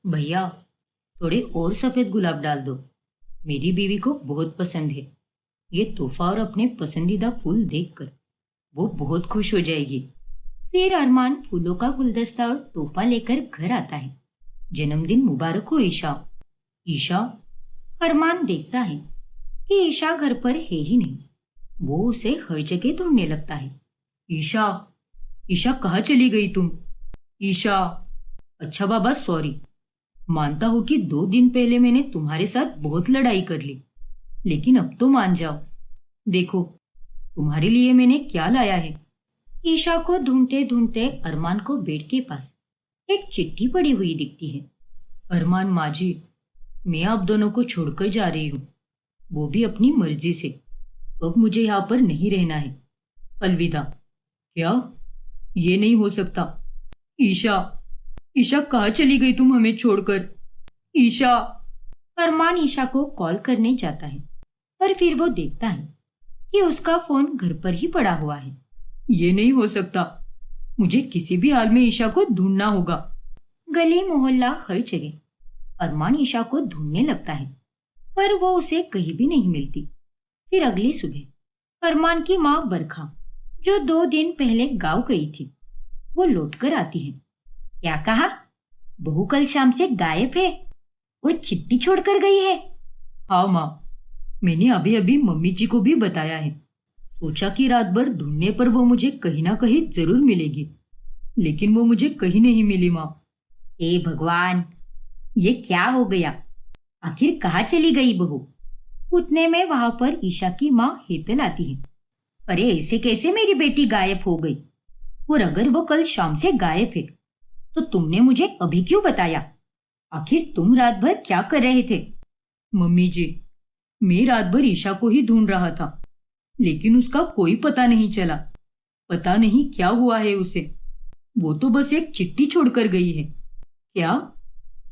भैया, थोड़े और सफेद गुलाब डाल दो। मेरी बीवी को बहुत पसंद है। ये तोहफा और अपने पसंदीदा फूल देखकर वो बहुत खुश हो जाएगी। फिर अरमान फूलों का गुलदस्ता और तोहफा लेकर घर आता है। जन्मदिन मुबारक हो ईशा। ईशा। अरमान देखता है कि ईशा घर पर है ही नहीं। वो उसे हर जगह ढूंढने लगता है। ईशा, ईशा कहाँ चली गई तुम? ईशा। अच्छा बाबा, सॉरी। मानता हूं कि 2 दिन पहले मैंने तुम्हारे साथ बहुत लड़ाई कर ली, लेकिन अब तो मान जाओ। देखो, तुम्हारे लिए मैंने क्या लाया है। ईशा को ढूंढते ढूंढते अरमान को बेड के पास एक चिट्ठी पड़ी हुई दिखती है। अरमान माजी, मैं आप दोनों को छोड़कर जा रही हूँ, वो भी अपनी मर्जी से। अब मुझे यहाँ पर नहीं रहना है। अलविदा। क्या? ये नहीं हो सकता। ईशा, ईशा कहाँ चली गई तुम हमें छोड़कर? ईशा। अरमान ईशा को कॉल करने जाता है, पर फिर वो देखता है कि उसका फोन घर पर ही पड़ा हुआ है। ये नहीं हो सकता। मुझे किसी भी हाल में ईशा को ढूंढना होगा। गली मोहल्ला हर जगह अरमान ईशा को ढूंढने लगता है, पर वो उसे कहीं भी नहीं मिलती। फिर अगली सुबह अरमान की माँ बरखा, जो 2 दिन पहले गांव गई थी, वो लौटकर आती है। क्या कहा? बहू कल शाम से गायब है? वो चिट्ठी छोड़कर गई है? हाँ माँ, मैंने अभी अभी मम्मी जी को भी बताया है। सोचा कि रात भर ढूंढने पर वो मुझे कहीं ना कहीं जरूर मिलेगी, लेकिन वो मुझे कहीं नहीं मिली माँ। हे भगवान, ये क्या हो गया? आखिर कहाँ चली गई बहू? उतने में वहां पर ईशा की माँ हेतल आती है। अरे ऐसे कैसे मेरी बेटी गायब हो गई? और अगर वो कल शाम से गायब है, तो तुमने मुझे अभी क्यों बताया? आखिर तुम रात भर क्या कर रहे थे? मम्मी जी, मैं रात भर ईशा को ही ढूंढ रहा था, लेकिन उसका कोई पता नहीं चला। पता नहीं क्या हुआ है उसे। वो तो बस एक चिट्ठी छोड़कर गई है। क्या?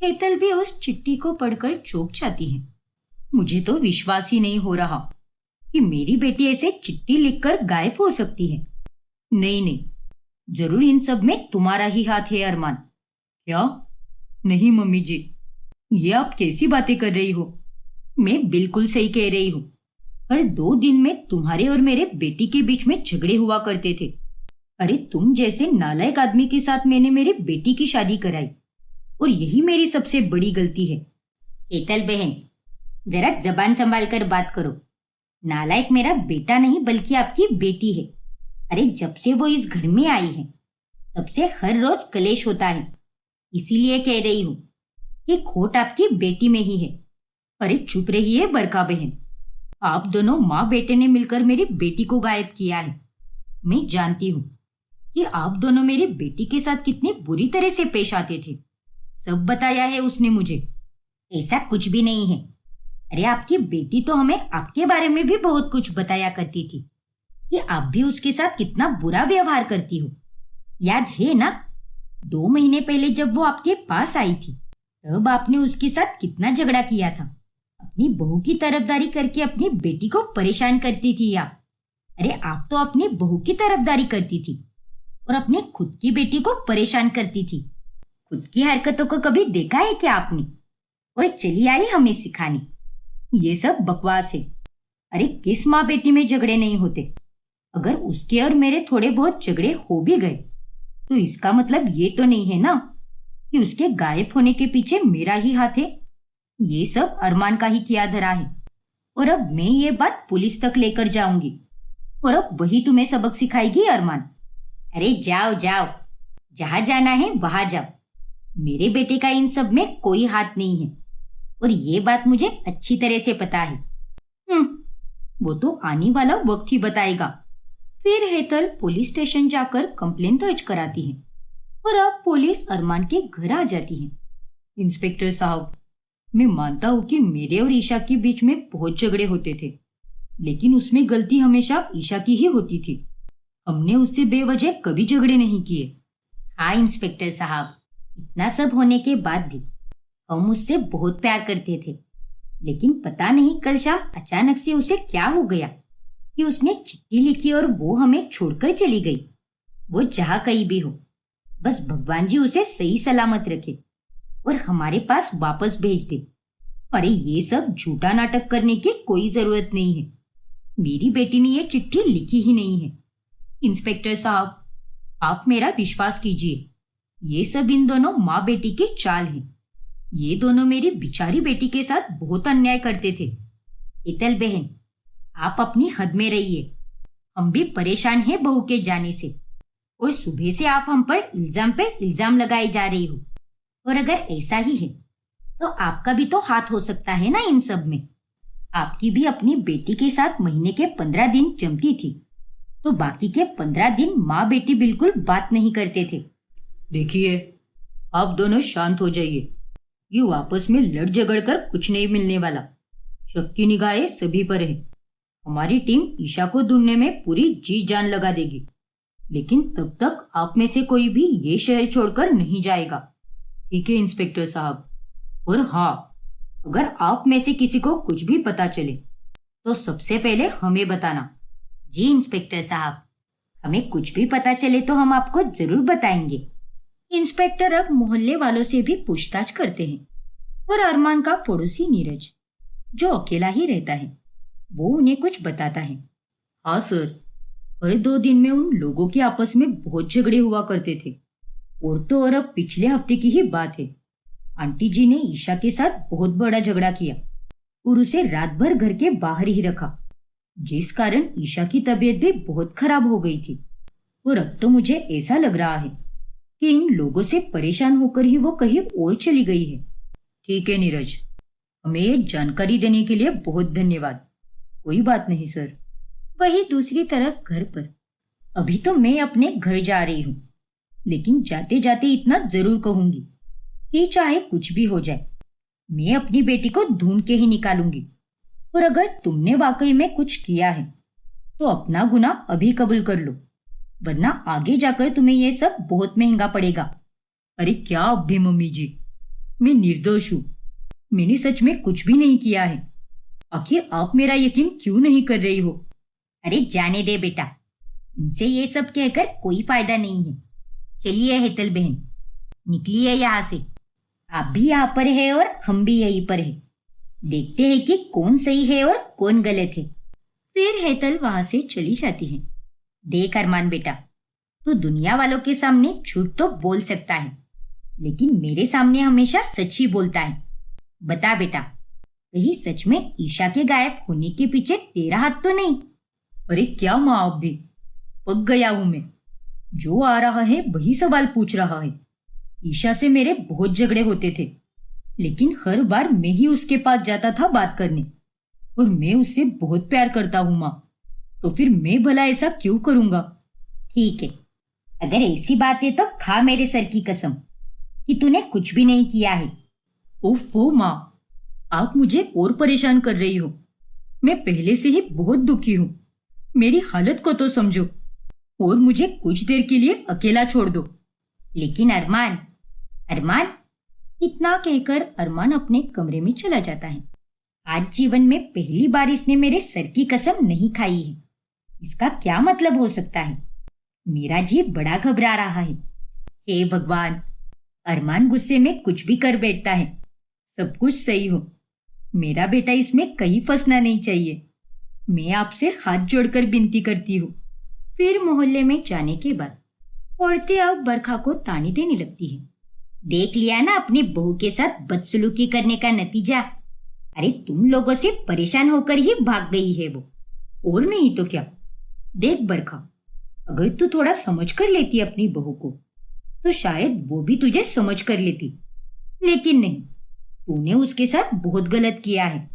हेतल भी उस चिट्ठी को पढ़कर चौंक जाती है। मुझे तो विश्वास ही नहीं हो रहा कि मेरी बेटी ऐसे चिट्ठी लिखकर गायब हो सकती है। नहीं नहीं, जरूर इन सब में तुम्हारा ही हाथ है अरमान। क्या? नहीं मम्मी जी, ये आप कैसी बातें कर रही हो? मैं बिल्कुल सही कह रही हूँ। हर 2 दिन में तुम्हारे और मेरे बेटी के बीच में झगड़े हुआ करते थे। अरे तुम जैसे नालायक आदमी के साथ मैंने मेरी बेटी की शादी कराई, और यही मेरी सबसे बड़ी गलती है। हेतल बहन, जरा जबान संभाल कर बात करो। नालायक मेरा बेटा नहीं बल्कि आपकी बेटी है। अरे जब से वो इस घर में आई है, तब से हर रोज कलेश होता है। इसीलिए कह रही हूँ कि खोट आपकी बेटी में ही है। अरे चुप रहिए बरका बहन। आप दोनों माँ बेटे ने मिलकर मेरी बेटी को गायब किया है। मैं जानती हूँ कि आप दोनों मेरी बेटी के साथ कितनी बुरी तरह से पेश आते थे। सब बताया है उसने मुझे। ऐसा कुछ भी नहीं है। अरे आपकी बेटी तो हमें आपके बारे में भी बहुत कुछ बताया करती थी, कि आप भी उसके साथ कितना बुरा व्यवहार करती हो। याद है ना? 2 महीने पहले जब वो आपके पास आई थी, तब आपने उसके साथ कितना झगड़ा किया था। अपनी बहू की तरफदारी करके अपनी बेटी को परेशान करती थी आप। अरे आप तो अपनी बहू की तरफदारी करती थी और अपने खुद की बेटी को परेशान करती थी। खुद की हरकतों को कभी देखा है क्या आपने? और चली आई हमें सिखाने। ये सब बकवास है। अरे किस माँ बेटी में झगड़े नहीं होते? अगर उसके और मेरे थोड़े बहुत झगड़े हो भी गए, तो इसका मतलब ये तो नहीं है ना कि उसके गायब होने के पीछे मेरा ही हाथ है। ये सब अरमान का ही किया धरा है, और अब मैं ये बात पुलिस तक लेकर जाऊंगी, और अब वही तुम्हें सबक सिखाएगी अरमान। अरे जाओ जाओ, जहां जाना है वहां जाओ। मेरे बेटे का इन सब में कोई हाथ नहीं है, और ये बात मुझे अच्छी तरह से पता है। वो तो आने वाला वक्त ही बताएगा। फिर हेतल पुलिस स्टेशन जाकर कंप्लेन दर्ज कराती है, और अब पुलिस अरमान के घर आ जाती है। इंस्पेक्टर साहब, मैं मानता हूँ कि मेरे और ईशा के बीच में बहुत झगड़े होते थे, लेकिन उसमें गलती हमेशा ईशा की ही होती थी। हमने उससे बेवजह कभी झगड़े नहीं किए। हाँ इंस्पेक्टर साहब, इतना सब होने के बाद भी हम उससे बहुत प्यार करते थे, लेकिन पता नहीं कल शाम अचानक से उसे क्या हो गया कि उसने चिट्ठी लिखी और वो हमें छोड़कर चली गई। वो जहाँ कहीं भी हो, बस भगवान जी उसे सही सलामत रखे। और हमारे पास वापस भेज दे। अरे ये सब झूठा नाटक करने की कोई जरूरत नहीं है। मेरी बेटी ने ये चिट्ठी लिखी ही नहीं है। इंस्पेक्टर साहब, आप मेरा विश्वास कीजिए, ये सब इन दोनों माँ बेटी की चाल है। ये दोनों मेरी बिचारी बेटी के साथ बहुत अन्याय करते थे। इतल बहन, आप अपनी हद में रहिए। हम भी परेशान हैं बहू के जाने से, और सुबह से आप हम पर इल्जाम पे इल्जाम लगाए जा रही हो। और अगर ऐसा ही है तो आपका भी तो हाथ हो सकता है ना इन सब में। आपकी भी अपनी बेटी के साथ महीने के 15 दिन जमती थी, तो बाकी के 15 दिन माँ बेटी बिल्कुल बात नहीं करते थे। देखिए, आप दोनों शांत हो जाइए। ये आपस में लड़ झगड़ कर कुछ नहीं मिलने वाला। शक की निगाहें सभी पर है। हमारी टीम ईशा को ढूंढने में पूरी जी जान लगा देगी, लेकिन तब तक आप में से कोई भी ये शहर छोड़कर नहीं जाएगा। ठीक है इंस्पेक्टर साहब? और हाँ, अगर आप में से किसी को कुछ भी पता चले तो सबसे पहले हमें बताना। जी इंस्पेक्टर साहब, हमें कुछ भी पता चले तो हम आपको जरूर बताएंगे। इंस्पेक्टर अब मोहल्ले वालों से भी पूछताछ करते हैं, और अरमान का पड़ोसी नीरज, जो अकेला ही रहता है, वो उन्हें कुछ बताता है। हाँ सर, हर 2 दिन में उन लोगों के आपस में बहुत झगड़े हुआ करते थे। और तो और अब पिछले हफ्ते की ही बात है, आंटी जी ने ईशा के साथ बहुत बड़ा झगड़ा किया और उसे रात भर घर के बाहर ही रखा, जिस कारण ईशा की तबीयत भी बहुत खराब हो गई थी। और अब तो मुझे ऐसा लग रहा है कि इन लोगों से परेशान होकर ही वो कहीं और चली गई है। ठीक है नीरज, हमें ये जानकारी देने के लिए बहुत धन्यवाद। कोई बात नहीं सर। वही दूसरी तरफ घर पर, अभी तो मैं अपने घर जा रही हूँ, लेकिन जाते जाते इतना जरूर कहूंगी कि चाहे कुछ भी हो जाए, मैं अपनी बेटी को ढूंढ के ही निकालूंगी। और अगर तुमने वाकई में कुछ किया है तो अपना गुनाह अभी कबूल कर लो, वरना आगे जाकर तुम्हें यह सब बहुत महंगा पड़ेगा। अरे क्या अब भी मम्मी जी, मैं निर्दोष हूँ। मैंने सच में कुछ भी नहीं किया है। आखिर आप मेरा यकीन क्यों नहीं कर रही हो? अरे जाने दे बेटा, इनसे ये सब कहकर कोई फायदा नहीं है। चलिए हेतल बहन, निकलिए यहाँ से। आप भी यहाँ पर है और हम भी यहीं पर है। देखते हैं कि कौन सही है और कौन गलत है। फिर हेतल वहां से चली जाती है। देख अरमान बेटा, तू दुनिया वालों के सामने झूठ तो बोल सकता है, लेकिन मेरे सामने हमेशा सच ही बोलता है। बता बेटा, कहीं सच में ईशा के गायब होने के पीछे तेरा हाथ तो नहीं? अरे क्या माँ, अब भी पक गया हूं मैं। जो आ रहा है वही सवाल पूछ रहा है। ईशा से मेरे बहुत झगड़े होते थे, लेकिन हर बार मैं ही उसके पास जाता था बात करने, और मैं उससे बहुत प्यार करता हूँ माँ, तो फिर मैं भला ऐसा क्यों करूंगा? ठीक है, अगर ऐसी बात है तो खा मेरे सर की कसम कि तूने कुछ भी नहीं किया है। ओफो माँ, आप मुझे और परेशान कर रही हो। मैं पहले से ही बहुत दुखी हूँ। मेरी हालत को तो समझो और मुझे कुछ देर के लिए अकेला छोड़ दो। लेकिन अरमान, अरमान, इतना कहकर अरमान अपने कमरे में चला जाता है। आज जीवन में पहली बार इसने मेरे सर की कसम नहीं खाई है। इसका क्या मतलब हो सकता है? मेरा जी बड़ा घबरा रहा है। हे भगवान, अरमान गुस्से में कुछ भी कर बैठता है। सब कुछ सही हो, मेरा बेटा इसमें कहीं फंसना नहीं चाहिए। मैं आपसे हाथ जोड़कर विनती करती हूँ। फिर मोहल्ले में जाने के बाद औरतें अब बरखा को ताने देने लगती है। देख लिया ना अपनी बहू के साथ बदसलूकी करने का नतीजा। अरे तुम लोगों से परेशान होकर ही भाग गई है वो, और नहीं तो क्या। देख बरखा, अगर तू थोड़ा समझ कर लेती अपनी बहू को तो शायद वो भी तुझे समझ कर लेती, लेकिन नहीं, तूने उसके साथ बहुत गलत किया है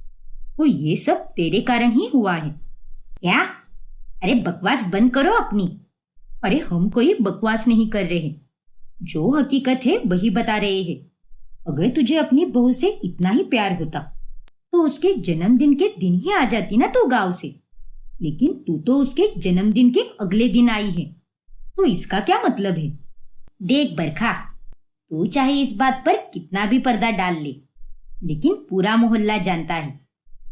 और ये सब तेरे कारण ही हुआ है। क्या? अरे बकवास बंद करो अपनी। अरे हम कोई बकवास नहीं कर रहे, जो हकीकत है वही बता रहे हैं। अगर तुझे अपनी बहू से इतना ही प्यार होता तो उसके जन्मदिन के दिन ही आ जाती ना तू गांव से, लेकिन तू तो उसके जन्मदिन के अगले दिन आई है, तो इसका क्या मतलब है? देख बरखा, तू चाहे इस बात पर कितना भी पर्दा डाल ले, लेकिन पूरा मोहल्ला जानता है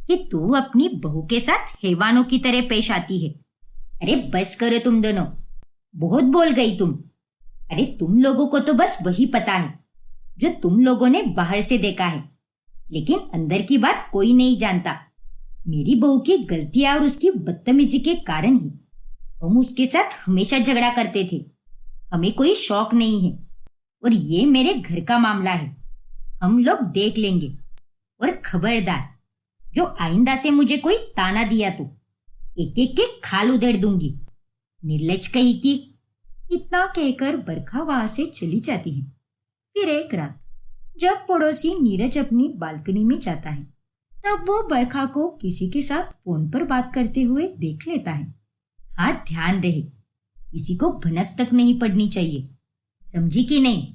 कि तू अपनी बहू के साथ हैवानों की तरह पेश आती है। अरे बस करो तुम दोनों, बहुत बोल गई तुम। अरे तुम लोगों को तो बस वही पता है जो तुम लोगों ने बाहर से देखा है, लेकिन अंदर की बात कोई नहीं जानता। मेरी बहू की गलतियां और उसकी बदतमीजी के कारण ही हम उसके साथ हमेशा झगड़ा करते थे। हमें कोई शौक नहीं है और ये मेरे घर का मामला है। हम लोग देख लेंगे। और खबरदार, जो आइंदा से मुझे कोई ताना दिया तो एक एक के खाल उधेड़ दूंगी। निर्लज कही की। इतना कहकर बरखा वहां से चली जाती है। फिर एक रात जब पड़ोसी नीरज अपनी बालकनी में जाता है, तब वो बरखा को किसी के साथ फोन पर बात करते हुए देख लेता है। हाँ, ध्यान रहे, किसी को भनक तक नहीं पड़नी चाहिए, समझी कि नहीं?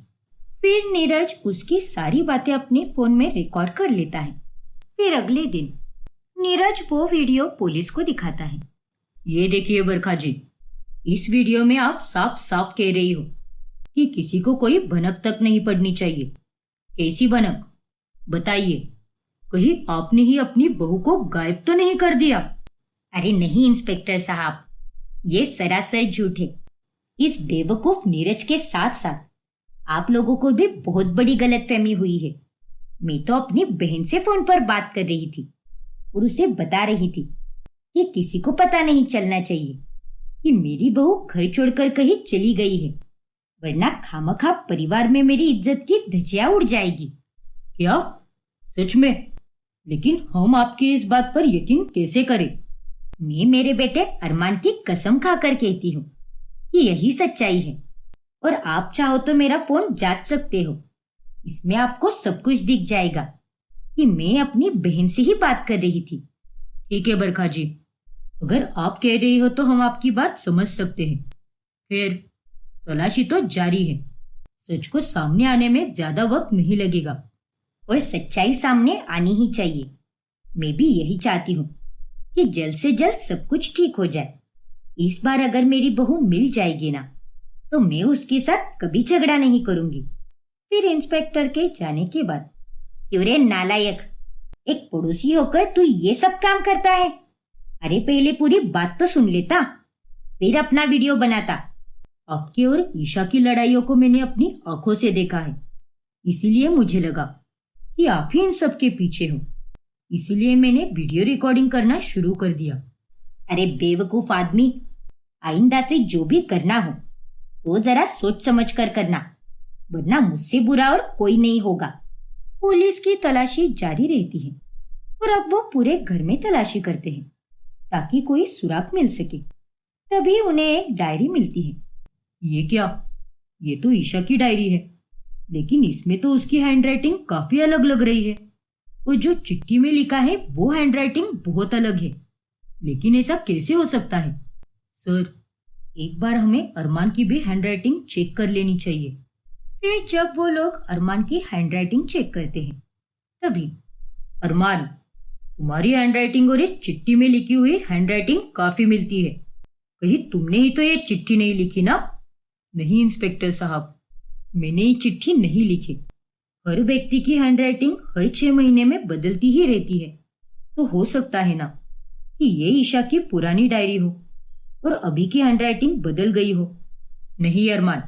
फिर नीरज उसकी सारी बातें अपने फोन में रिकॉर्ड कर लेता है। फिर अगले दिन नीरज वो वीडियो पुलिस को दिखाता है। ये देखिए बरखा जी, इस वीडियो में आप साफ साफ कह रही हो कि किसी को कोई भनक तक नहीं पड़नी चाहिए। कैसी भनक? बताइए। कहीं आपने ही अपनी बहू को गायब तो नहीं कर दिया? अरे नहीं इंस्पेक्टर साहब, ये सरासर झूठ है। इस बेवकूफ नीरज के साथ साथ आप लोगों को भी बहुत बड़ी गलतफहमी हुई है। मैं तो अपनी बहन से फोन पर बात कर रही थी और उसे बता रही थी कि किसी को पता नहीं चलना चाहिए कि मेरी बहू घर छोड़कर कहीं चली गई है, वरना खामखा परिवार में मेरी इज्जत की धज्जियां उड़ जाएगी। क्या? सच में? लेकिन हम आपकी इस बात पर यकीन कैसे करें? मैं मेरे बेटे अरमान की कसम खाकर कहती हूँ कि यही सच्चाई है। और आप चाहो तो मेरा फोन जांच सकते हो। इसमें आपको सब कुछ दिख जाएगा कि मैं अपनी बहन से ही बात कर रही थी। ठीक है बरखा जी, अगर आप कह रही हो तो हम आपकी बात समझ सकते हैं। फिर तलाशी तो जारी है। सच को सामने आने में ज्यादा वक्त नहीं लगेगा और सच्चाई सामने आनी ही चाहिए। मैं भी यही चाहती हूँ कि जल्द से जल्द सब कुछ ठीक हो जाए। इस बार अगर मेरी बहू मिल जाएगी ना, तो मैं उसके साथ कभी झगड़ा नहीं करूंगी। फिर इंस्पेक्टर के जाने के बाद, क्यों रे नालायक, एक पड़ोसी होकर तू ये सब काम करता है? अरे पहले पूरी बात तो सुन लेता, फिर अपना वीडियो बनाता। आपकी और ईशा की लड़ाइयों को मैंने अपनी आंखों से देखा है, इसीलिए मुझे लगा कि आप ही इन सब के पीछे हो। इसीलिए मैंने वीडियो रिकॉर्डिंग करना शुरू कर दिया। अरे बेवकूफ आदमी, आइंदा से जो भी करना हो तो जरा सोच समझ कर करना, वरना मुझसे बुरा और कोई नहीं होगा। पुलिस की तलाशी जारी रहती है और अब वो पूरे घर में तलाशी करते हैं ताकि कोई सुराग मिल सके। तभी उन्हें एक डायरी मिलती है। ये क्या? ये तो ईशा की डायरी है, लेकिन इसमें तो उसकी हैंडराइटिंग काफी अलग लग रही है और जो चिट्ठी में लिखा है वो हैंडराइटिंग बहुत अलग है। लेकिन ऐसा कैसे हो सकता है? सर, एक बार हमें अरमान की भी हैंडराइटिंग चेक कर लेनी चाहिए। फिर जब वो लोग अरमान की हैंडराइटिंग चेक करते हैं, तभी अरमान, तुम्हारी हैंडराइटिंग और इस चिट्ठी में लिखी हुई हैंडराइटिंग काफी मिलती है। कहीं तुमने ही तो ये चिट्ठी नहीं लिखी ना? नहीं इंस्पेक्टर साहब, मैंने ये चिट्ठी नहीं लिखी। हर व्यक्ति की हैंडराइटिंग हर 6 महीने में बदलती ही रहती है, तो हो सकता है ना कि ये ईशा की पुरानी डायरी हो और अभी की हैंडराइटिंग बदल गई हो। नहीं अरमान,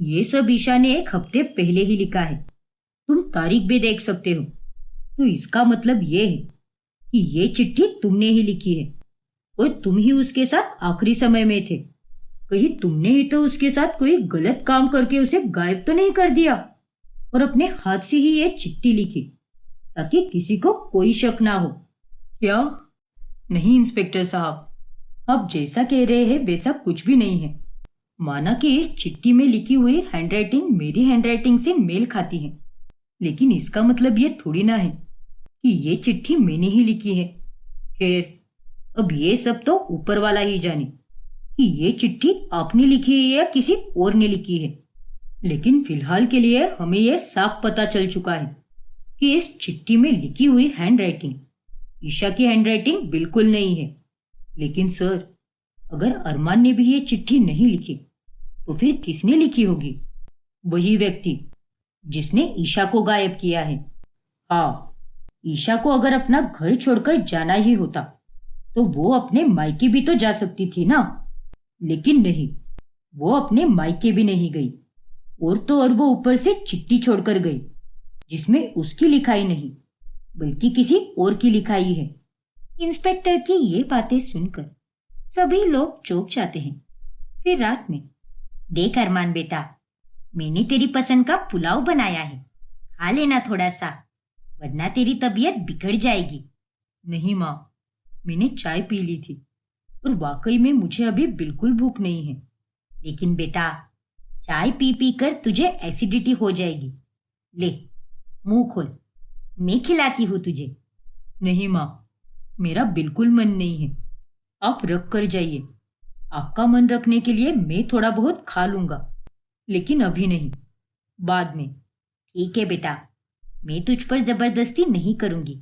ये सब ईशा ने 1 हफ्ते पहले ही लिखा है। तुम तारीख भी देख सकते हो। तो इसका मतलब ये है कि ये चिट्ठी तुमने ही लिखी है और तुम ही उसके साथ आखिरी समय में थे। कहीं तुमने ही तो उसके साथ कोई गलत काम करके उसे गायब तो नहीं कर दिया और अपने हाथ से ही ये चिट्ठी लिखी ताकि किसी को कोई शक ना हो? क्या? नहीं इंस्पेक्टर साहब, आप जैसा कह रहे हैं वैसा कुछ भी नहीं है। माना कि इस चिट्ठी में लिखी हुई हैंडराइटिंग मेरी हैंडराइटिंग से मेल खाती है, लेकिन इसका मतलब ये थोड़ी ना है कि ये चिट्ठी मैंने ही लिखी है। खैर, अब ये सब तो ऊपर वाला ही जाने कि ये चिट्ठी आपने लिखी है या किसी और ने लिखी है। लेकिन फिलहाल के लिए हमें यह साफ पता चल चुका है कि इस चिट्ठी में लिखी हुई हैंडराइटिंग ईशा की हैंडराइटिंग बिल्कुल नहीं है। लेकिन सर, अगर अरमान ने भी ये चिट्ठी नहीं लिखी तो फिर किसने लिखी होगी? वही व्यक्ति जिसने ईशा को गायब किया है। हाँ, ईशा को अगर अपना घर छोड़कर जाना ही होता तो वो अपने मायके भी तो जा सकती थी ना, लेकिन नहीं, वो अपने मायके भी नहीं गई। और तो और वो ऊपर से चिट्ठी छोड़कर गई, जिसमें उसकी लिखाई नहीं बल्कि किसी और की लिखाई है। इंस्पेक्टर की ये बातें सुनकर सभी लोग चौंक जाते हैं। फिर रात में, देख अरमान बेटा, मैंने तेरी पसंद का पुलाव बनाया है, खा लेना थोड़ा सा, वरना तेरी तबीयत बिगड़ जाएगी। नहीं माँ, मैंने चाय पी ली थी और वाकई में मुझे अभी बिल्कुल भूख नहीं है। लेकिन बेटा, चाय पी पी कर तुझे एसिडिटी हो जाएगी। ले, मुंह खोल, मैं खिलाती हूँ तुझे। नहीं माँ, मेरा बिल्कुल मन नहीं है, आप रख कर जाइए। आपका मन रखने के लिए मैं थोड़ा बहुत खा लूंगा, लेकिन अभी नहीं, बाद में। ठीक है बेटा, मैं तुझ पर जबरदस्ती नहीं करूंगी।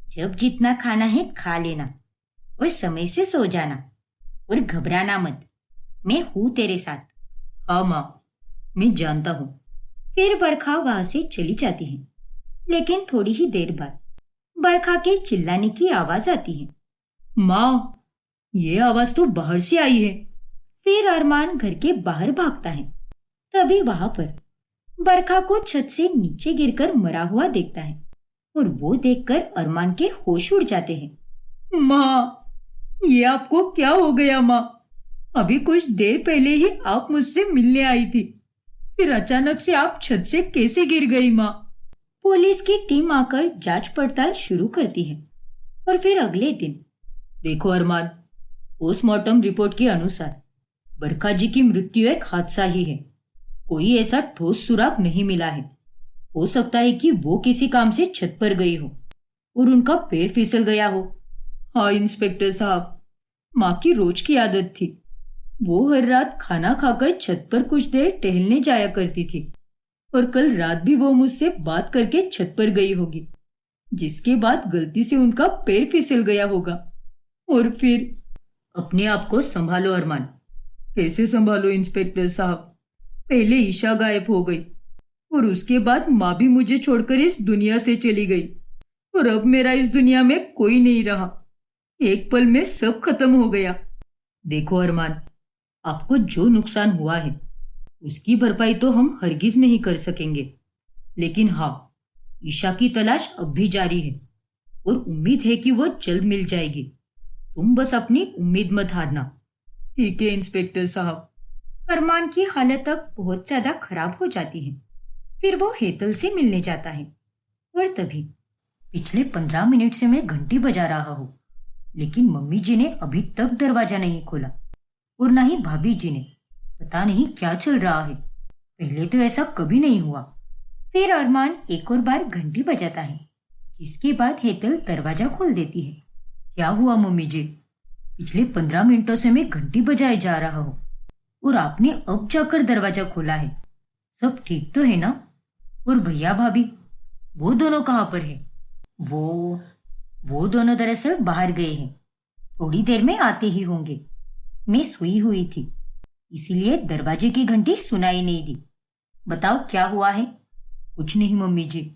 जब जितना खाना है खा लेना और समय से सो जाना, और घबराना मत, मैं हूं तेरे साथ। हाँ माँ, मैं जानता हूँ। फिर बरखा वहां से चली जाती है, लेकिन थोड़ी ही देर बाद बरखा के चिल्लाने की आवाज आती है। माँ, ये आवाज तो बाहर से आई है। फिर अरमान घर के बाहर भागता है। तभी वहां पर बरखा को छत से नीचे गिरकर मरा हुआ देखता है, और वो देखकर अरमान के होश उड़ जाते हैं। माँ, ये आपको क्या हो गया माँ? अभी कुछ देर पहले ही आप मुझसे मिलने आई थी, फिर अचानक से आप छत से कैसे गिर गई माँ? पुलिस की टीम आकर जांच पड़ताल शुरू करती है और फिर अगले दिन, देखो अरमान, पोस्टमार्टम रिपोर्ट के अनुसार बरखा जी की मृत्यु एक हादसा ही है। कोई ऐसा ठोस सुराग नहीं मिला है। हो सकता है कि वो किसी काम से छत पर गई हो और उनका पैर फिसल गया हो। हाँ इंस्पेक्टर साहब, माँ की रोज की आदत थी, वो हर रात खाना खाकर छत पर कुछ देर टहलने जाया करती थी, और कल रात भी वो मुझसे बात करके छत पर गई होगी, जिसके बाद गलती से उनका पैर फिसल गया होगा। और फिर अपने आप को संभालो अरमान। कैसे संभालो इंस्पेक्टर साहब? पहले ईशा गायब हो गई और उसके बाद माँ भी मुझे छोड़कर इस दुनिया से चली गई, और अब मेरा इस दुनिया में कोई नहीं रहा। एक पल में सब खत्म हो गया। देखो अरमान, आपको जो नुकसान हुआ है उसकी भरपाई तो हम हरगिज नहीं कर सकेंगे, लेकिन हाँ, ईशा की तलाश अब भी जारी है और उम्मीद है कि वो जल्द मिल जाएगी। तुम बस अपनी उम्मीद मत हारना। ठीक है इंस्पेक्टर साहब। अरमान की हालत अब बहुत ज्यादा खराब हो जाती है। फिर वो हेतल से मिलने जाता है, और तभी पिछले 15 मिनट से मैं घंटी बजा रहा हूँ, लेकिन मम्मी जी ने अभी तक दरवाजा नहीं खोला, और ना ही भाभी जी ने। पता नहीं क्या चल रहा है, पहले तो ऐसा कभी नहीं हुआ। फिर अरमान एक और बार घंटी बजाता है, जिसके बाद हेतल दरवाजा खोल देती है। क्या हुआ मम्मी जी? पिछले 15 मिनटों से मैं घंटी बजाए जा रहा हूँ और आपने अब जाकर दरवाजा खोला है। सब ठीक तो है ना? और भैया भाभी, वो दोनों कहाँ पर है? वो दोनों दरअसल बाहर गए हैं, थोड़ी देर में आते ही होंगे। मैं सोई हुई थी, इसीलिए दरवाजे की घंटी सुनाई नहीं दी। बताओ क्या हुआ है? कुछ नहीं मम्मी जी,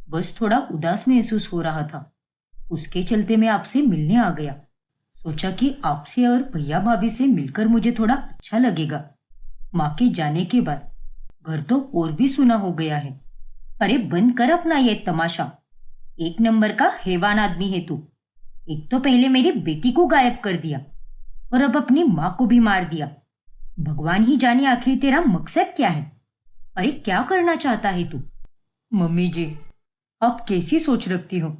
बस थोड़ा उदास महसूस हो रहा था, उसके चलते मैं आपसे मिलने आ गया। सोचा कि आपसे और भैया भाभी से मिलकर मुझे थोड़ा अच्छा लगेगा। माँ के जाने के बाद घर तो और भी सुना हो गया है। अरे बंद कर अपना ये तमाशा, एक नंबर का हैवान आदमी है तू। एक तो पहले मेरी बेटी को गायब कर दिया और अब अपनी माँ को भी मार दिया। भगवान ही जाने आखिर तेरा मकसद क्या है। अरे क्या करना चाहता है तू? मम्मी जी, आप कैसी सोच रखती हो?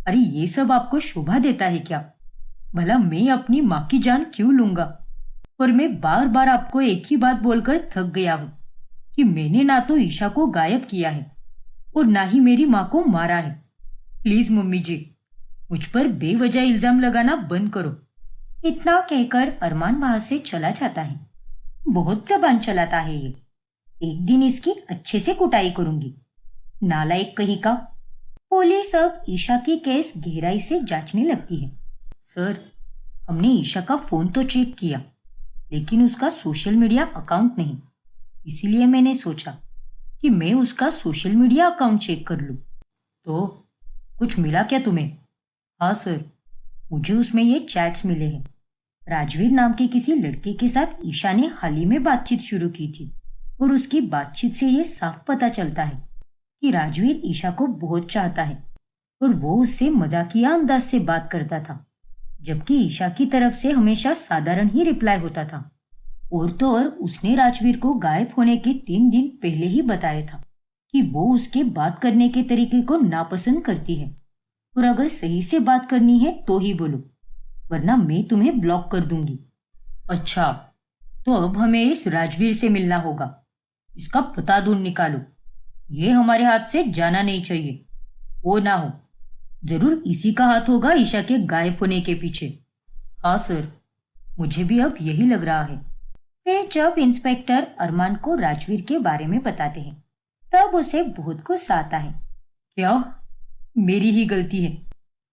अरे ये सब आपको शोभा देता है क्या? भला मैं अपनी माँ की जान क्यों लूंगा? और मैं बार बार आपको एक ही बात बोलकर थक गया हूं कि मैंने ना तो ईशा को गायब किया है और ना ही मेरी माँ को मारा है। प्लीज मम्मी जी, मुझ पर बेवजह इल्जाम लगाना बंद करो। इतना कहकर अरमान वहां से चला जाता है। बहुत जबान चलाता है ये, एक दिन इसकी अच्छे से कुटाई करूंगी। नालायक कहीं का। पुलिस अब ईशा की केस गहराई से जांचने लगती है। सर, हमने ईशा का फोन तो चेक किया, लेकिन उसका सोशल मीडिया अकाउंट नहीं, इसीलिए मैंने सोचा कि मैं उसका सोशल मीडिया अकाउंट चेक कर लूं। तो कुछ मिला क्या तुम्हें? हाँ सर, मुझे उसमें ये चैट्स मिले हैं। राजवीर नाम के किसी लड़के के साथ ईशा ने हाल ही में बातचीत शुरू की थी। और उसकी बातचीत से ये साफ पता चलता है कि राजवीर ईशा को बहुत चाहता है और वो उससे मजाकिया अंदाज से बात करता था, जबकि ईशा की तरफ से हमेशा साधारण ही रिप्लाई होता था। और तो और उसने राजवीर को गायब होने के 3 दिन पहले ही बताया था कि वो उसके बात करने के तरीके को नापसंद करती है और अगर सही से बात करनी है तो ही बोलो, वरना मैं तुम्हें ब्लॉक कर दूंगी। अच्छा, तो अब हमें इस राजवीर से मिलना होगा। इसका पता ढूंढ निकालो। ये हमारे हाथ से जाना नहीं चाहिए। वो ना हो, जरूर इसी का हाथ होगा ईशा के गायब होने के पीछे। हाँ सर, मुझे भी अब यही लग रहा है। फिर जब इंस्पेक्टर अरमान को राजवीर के बारे में बताते हैं तब उसे बहुत गुस्सा आता है। क्या? मेरी ही गलती है।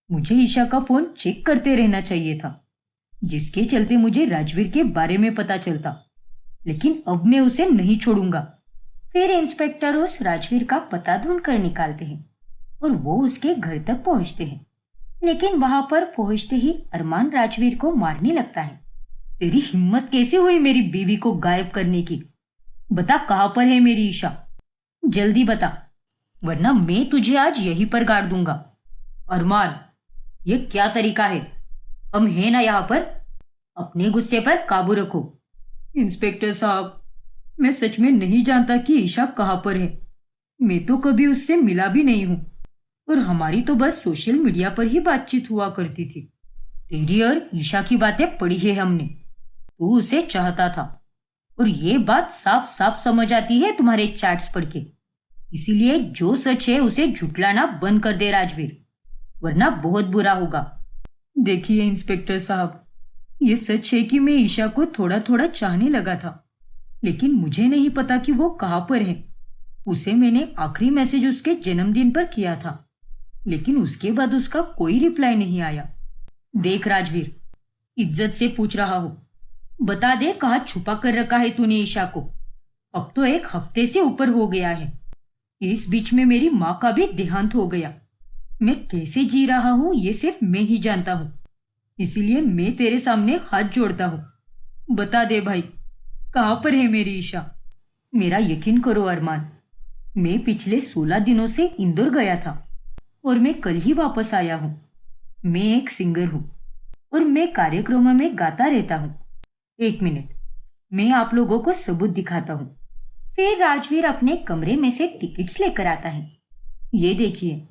मुझे ईशा का फोन चेक करते रहना चाहिए था, जिसके चलते मुझे राजवीर के बारे में पता चलता। लेकिन अब मैं उसे नहीं छोड़ूंगा। फिर इंस्पेक्टर उस राजवीर का पता ढूंढ कर निकालते हैं और वो उसके घर तक पहुंचते हैं। लेकिन वहां पर पहुंचते ही अरमान राजवीर को मारने लगता है। तेरी हिम्मत कैसे हुई मेरी बीवी को गायब करने की? बता, कहां पर है मेरी ईशा? जल्दी बता, वरना मैं तुझे आज यहीं पर गाड़ दूंगा। अरमान, ये क्या तरीका है? हम हैं ना यहाँ पर। अपने गुस्से पर काबू रखो। इंस्पेक्टर साहब, मैं सच में नहीं जानता कि ईशा कहाँ पर है। मैं तो कभी उससे मिला भी नहीं हूँ और हमारी तो बस सोशल मीडिया पर ही बातचीत हुआ करती थी। तेरी और ईशा की बातें पढ़ी है हमने। तू उसे चाहता था और ये बात साफ साफ समझ आती है तुम्हारे चैट्स पढ़ के। इसीलिए जो सच है उसे झुटलाना बंद कर दे राजवीर, वरना बहुत बुरा होगा। देखिए इंस्पेक्टर साहब, ये सच है कि मैं ईशा को थोड़ा थोड़ा चाहने लगा था, लेकिन मुझे नहीं पता कि वो कहाँ पर है। उसे मैंने आखिरी मैसेज उसके जन्मदिन पर किया था, लेकिन उसके बाद उसका कोई रिप्लाई नहीं आया। देख राजवीर, इज्जत से पूछ रहा हूँ, बता दे कहाँ छुपा कर रखा है तूने ईशा को? अब तो 1 हफ्ते से ऊपर हो गया है। इस बीच में मेरी माँ का भी देहांत हो गया। मैं कैसे जी रहा हूँ ये सिर्फ मैं ही जानता हूँ। इसीलिए मैं तेरे सामने हाथ जोड़ता हूँ। बता दे भाई, कहाँ पर है मेरी ईशा? मेरा यकीन करो अरमान, मैं पिछले 16 दिनों से इंदौर गया था और मैं कल ही वापस आया हूँ। मैं एक सिंगर हूँ और मैं कार्यक्रमों में गाता रहता हूँ। 1 मिनट, मैं आप लोगों को सबूत दिखाता हूँ। फिर राजवीर अपने कमरे में से टिकट्स लेकर आता है। ये देखिए,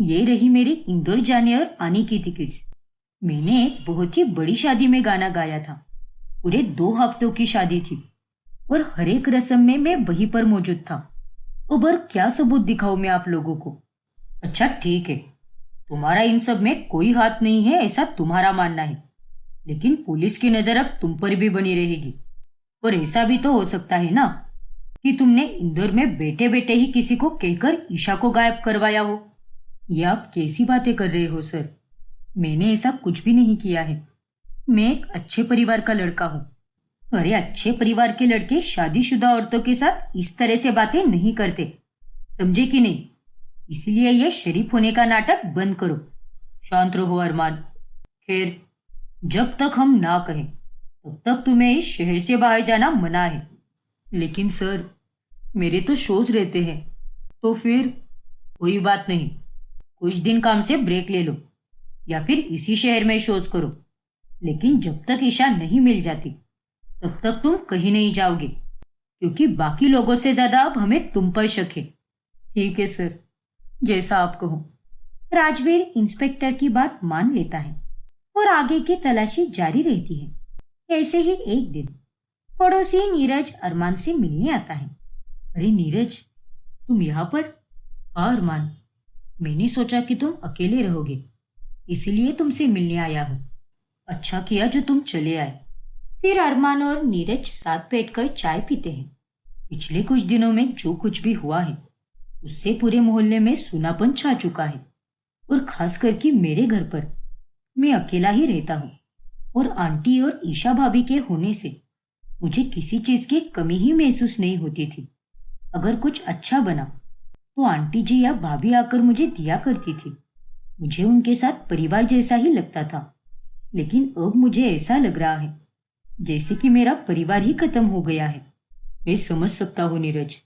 ये रही मेरी इंदौर जाने और आने की टिकट्स। मैंने एक बहुत ही बड़ी शादी में गाना गाया था। पूरे 2 हफ्तों की शादी थी और हर एक रस्म में मैं वहीं पर मौजूद था। अब और क्या सबूत दिखाऊं मैं आप लोगों को? अच्छा ठीक है, तुम्हारा इन सब में कोई हाथ नहीं है ऐसा तुम्हारा मानना है, लेकिन पुलिस की नजर अब तुम पर भी बनी रहेगी। और ऐसा भी तो हो सकता है ना कि तुमने इंदौर में बैठे बैठे ही किसी को कहकर ईशा को गायब करवाया हो। ये आप कैसी बातें कर रहे हो सर? मैंने ऐसा कुछ भी नहीं किया है। मैं एक अच्छे परिवार का लड़का हूँ। अरे अच्छे परिवार के लड़के शादीशुदा औरतों के साथ इस तरह से बातें नहीं करते, समझे कि नहीं? इसलिए यह शरीफ होने का नाटक बंद करो। शांत रहो अरमान। खैर, जब तक हम ना कहें तब तक तुम्हें इस शहर से बाहर जाना मना है। लेकिन सर, मेरे तो शोज रहते हैं। तो फिर कोई बात नहीं, कुछ दिन काम से ब्रेक ले लो या फिर इसी शहर में शोज करो। लेकिन जब तक ईशा नहीं मिल जाती तब तक तुम कहीं नहीं जाओगे, क्योंकि बाकी लोगों से ज्यादा अब हमें तुम पर शक है। ठीक है सर, जैसा आप कहो। राजवीर इंस्पेक्टर की बात मान लेता है और आगे की तलाशी जारी रहती है। ऐसे ही एक दिन पड़ोसी नीरज अरमान से मिलने आता है। अरे नीरज, तुम यहाँ पर? हाँ अरमान, मैंने सोचा कि तुम अकेले रहोगे, इसीलिए तुमसे मिलने आया हूँ। अच्छा किया जो तुम चले आए। फिर अरमान और नीरज साथ बैठकर चाय पीते हैं। पिछले कुछ दिनों में जो कुछ भी हुआ है उससे पूरे मोहल्ले में सूनापन छा चुका है और खास करके मेरे घर पर। मैं अकेला ही रहता हूँ और आंटी और ईशा भाभी के होने से मुझे किसी चीज की कमी ही महसूस नहीं होती थी। अगर कुछ अच्छा बना तो आंटी जी या भाभी आकर मुझे दिया करती थी। मुझे उनके साथ परिवार जैसा ही लगता था। लेकिन अब मुझे ऐसा लग रहा है जैसे कि मेरा परिवार ही खत्म हो गया है। मैं समझ सकता हूँ नीरज,